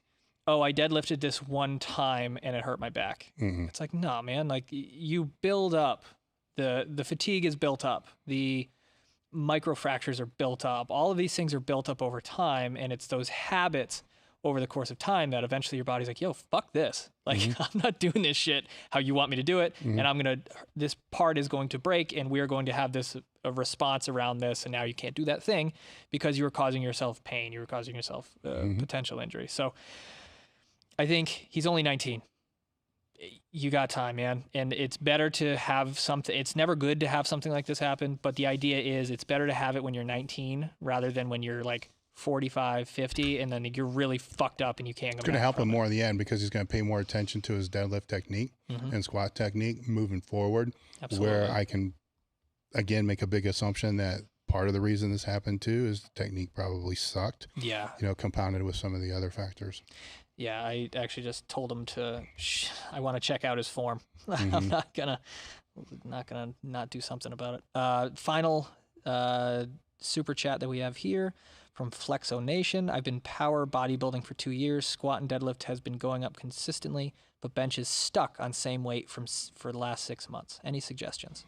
oh, I deadlifted this one time and it hurt my back. It's like, nah, man, like you build up, the fatigue is built up. The microfractures are built up. All of these things are built up over time, and it's those habits over the course of time that eventually your body's like, yo, fuck this. Like, I'm not doing this shit how you want me to do it, and this part is going to break, and we are going to have a response around this, and now you can't do that thing because you were causing yourself pain, you were causing yourself potential injury. So I think he's only 19. You got time, man. And it's better to have something. It's never good to have something like this happen, but the idea is it's better to have it when you're 19 rather than when you're like 45, 50, and then you're really fucked up and you can't go back. It's going to help him more in the end because he's going to pay more attention to his deadlift technique and squat technique moving forward. Absolutely. Where I can, again, make a big assumption that part of the reason this happened too is the technique probably sucked. Yeah. You know, compounded with some of the other factors. Yeah, I actually just told him I want to check out his form. I'm not gonna not do something about it. Final super chat that we have here from Flexo Nation. I've been power bodybuilding for 2 years. Squat and deadlift has been going up consistently, but bench is stuck on same weight for the last 6 months. Any suggestions?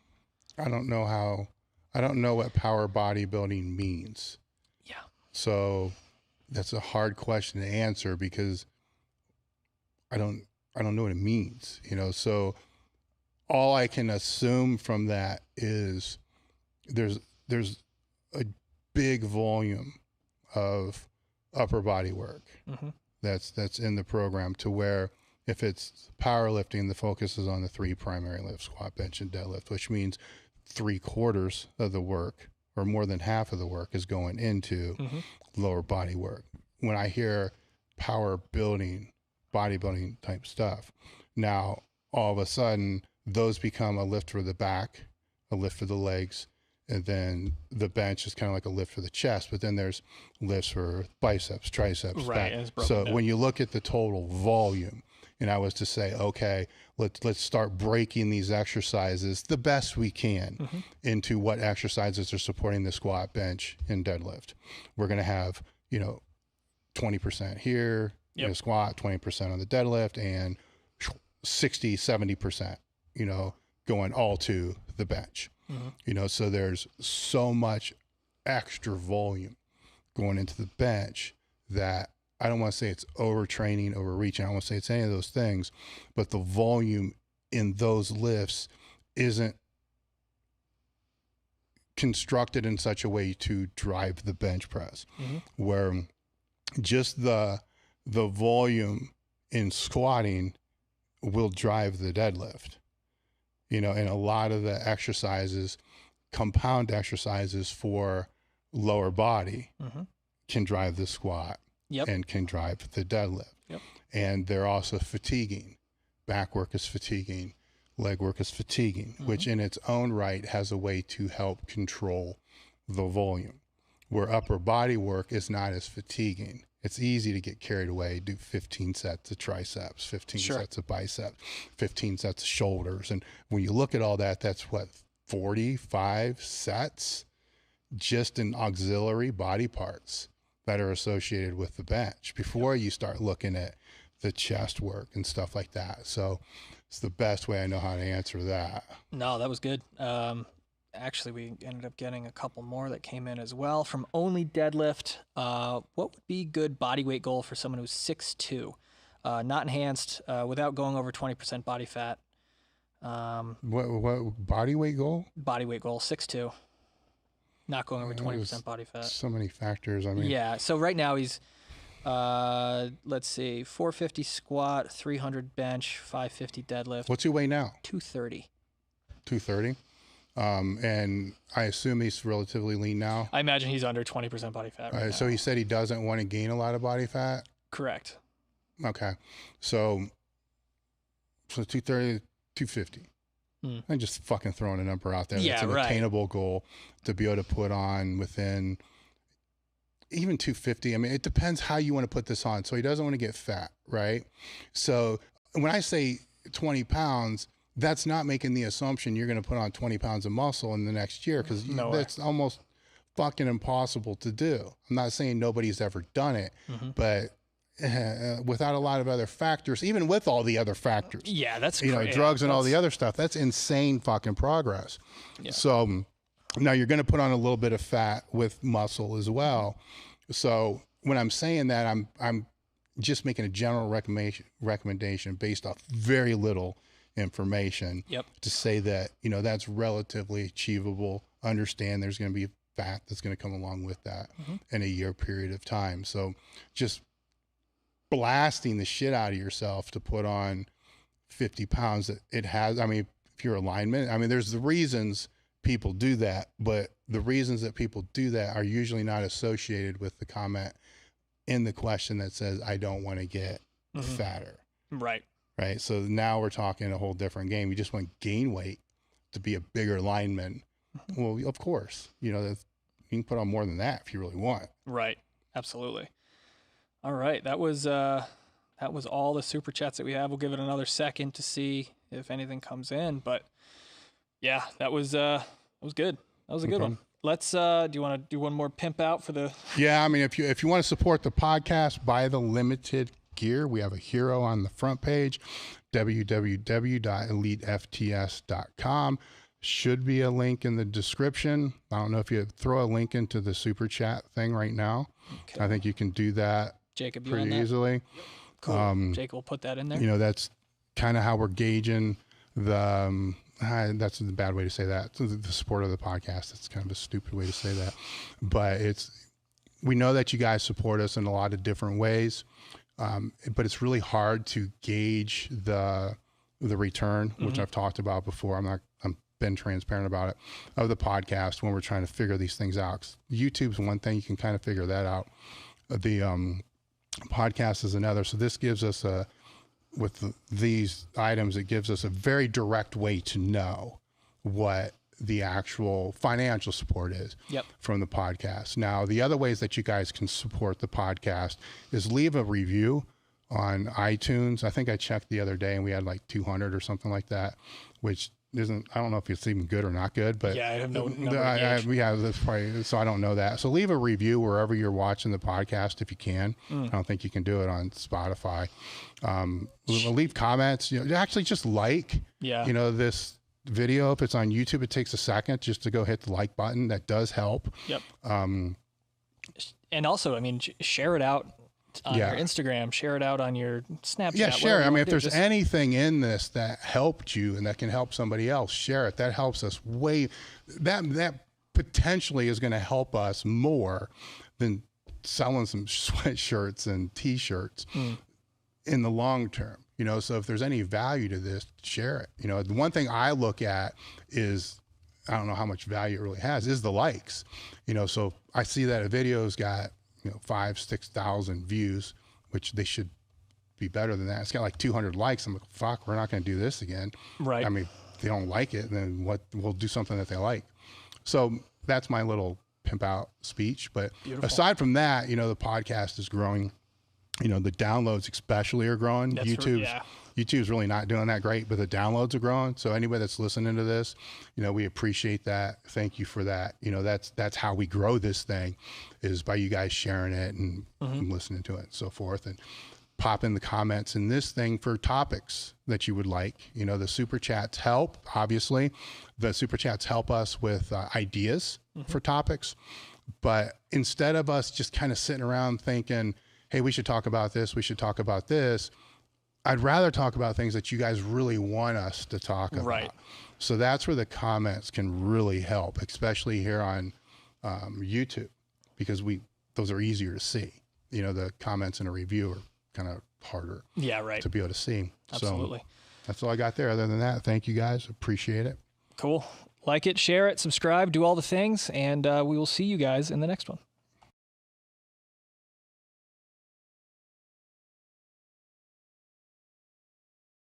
I don't know what power bodybuilding means. Yeah. So that's a hard question to answer because I don't know what it means, you know? So all I can assume from that is there's a big volume of upper body work that's in the program, to where if it's powerlifting, the focus is on the 3 primary lifts, squat, bench, and deadlift, which means 3/4 of the work or more than half of the work is going into lower body work. When I hear power building, bodybuilding type stuff, now all of a sudden those become a lift for the back, a lift for the legs, and then the bench is kind of like a lift for the chest, but then there's lifts for biceps, triceps, right? So when you look at the total volume, and I was to say, okay, let's start breaking these exercises the best we can into what exercises are supporting the squat, bench, and deadlift. We're going to have, 20% here, squat, 20% on the deadlift, and 60, 70%, going all to the bench. So there's so much extra volume going into the bench that I don't want to say it's overtraining, overreaching. I don't want to say it's any of those things, but the volume in those lifts isn't constructed in such a way to drive the bench press, where just the volume in squatting will drive the deadlift. And a lot of the exercises, compound exercises for lower body, can drive the squat and can drive the deadlift. And they're also fatiguing. Back work is fatiguing. Leg work is fatiguing, which in its own right has a way to help control the volume, where upper body work is not as fatiguing. It's easy to get carried away, do 15 sets of triceps, 15 sets of biceps, 15 sets of shoulders. And when you look at all that, that's 45 sets just in auxiliary body parts that are associated with the bench before you start looking at the chest work and stuff like that. So it's the best way I know how to answer that. No, that was good. Actually, we ended up getting a couple more that came in as well from Only Deadlift. What would be good body weight goal for someone who's 6'2", not enhanced, without going over 20% body fat? What body weight goal? Body weight goal, 6'2", not going over 20% body fat. So many factors. I mean, yeah. So right now he's, let's see, 450 squat, 300 bench, 550 deadlift. What's your weight now? 230. 230. And I assume he's relatively lean now. I imagine he's under 20% body fat right now. So he said he doesn't want to gain a lot of body fat. Correct. Okay. So 230, 250. I'm just fucking throwing a number out there. Yeah, it's an attainable goal to be able to put on within even 250. I mean, it depends how you want to put this on. So he doesn't want to get fat, right? So when I say 20 pounds, that's not making the assumption you're going to put on 20 pounds of muscle in the next year, because that's almost fucking impossible to do. I'm not saying nobody's ever done it, but without a lot of other factors, even with all the other factors, that's drugs and all the other stuff, that's insane fucking progress. So now you're going to put on a little bit of fat with muscle as well. So when I'm saying that, I'm just making a general recommendation based off very little information to say that, that's relatively achievable. Understand there's going to be fat that's going to come along with that in a year period of time. So just blasting the shit out of yourself to put on 50 pounds that it has. I mean, if you're alignment, I mean, there's the reasons people do that, but the reasons that people do that are usually not associated with the comment in the question that says, I don't want to get fatter. Right. So now we're talking a whole different game. You just want to gain weight to be a bigger lineman. Well, of course, you can put on more than that if you really want. Right. Absolutely. All right. That was all the super chats that we have. We'll give it another second to see if anything comes in, but yeah, that was good. That was a good one. Let's, do you want to do one more pimp out for the? Yeah. I mean, if you want to support the podcast, buy the limited gear. We have a hero on the front page, www.elitefts.com. Should be a link in the description. I don't know if you throw a link into the super chat thing right now. Okay. I think you can do that, Jacob, pretty easily. Cool. Jacob will put that in there. That's kind of how we're gauging the, that's a bad way to say that. The support of the podcast. It's kind of a stupid way to say that, but we know that you guys support us in a lot of different ways. But it's really hard to gauge the return, which I've talked about before. I'm been transparent about it, of the podcast when we're trying to figure these things out. YouTube's one thing, you can kind of figure that out. The podcast is another. So this gives us with these items, it gives us a very direct way to know what the actual financial support is from the podcast. Now, the other ways that you guys can support the podcast is leave a review on iTunes. I think I checked the other day and we had like 200 or something like that, which isn't, I don't know if it's even good or not good, but yeah, I have no number that's probably, so I don't know that. So leave a review wherever you're watching the podcast if you can. I don't think you can do it on Spotify. Leave comments, actually just this video. If it's on YouTube, it takes a second just to go hit the like button. That does help. And also, I mean, share it out on your Instagram, share it out on your Snapchat. Yeah, share it. I mean, if there's anything in this that helped you and that can help somebody else, share it. That helps us that potentially is going to help us more than selling some sweatshirts and t-shirts in the long term. So if there's any value to this, share it. The one thing I look at is, I don't know how much value it really has, is the likes. So I see that a video's got 5,000-6,000 views, which they should be better than that. It's got like 200 likes. I'm like, fuck, we're not going to do this again. Right. I mean, if they don't like it, then we'll do something that they like. So that's my little pimp out speech. But aside from that, the podcast is growing. The downloads especially are growing. YouTube's really not doing that great, but the downloads are growing. So anybody that's listening to this, we appreciate that. Thank you for that. That's how we grow this thing, is by you guys sharing it and listening to it and so forth. And pop in the comments in this thing for topics that you would like. You know, the super chats help, obviously. The super chats help us with ideas for topics. But instead of us just kind of sitting around thinking, hey, we should talk about this, we should talk about this, I'd rather talk about things that you guys really want us to talk about. Right. So that's where the comments can really help, especially here on YouTube, because those are easier to see. You know, the comments in a review are kind of harder to be able to see. Absolutely. So that's all I got there. Other than that, thank you guys. Appreciate it. Cool. Like it, share it, subscribe, do all the things, and we will see you guys in the next one.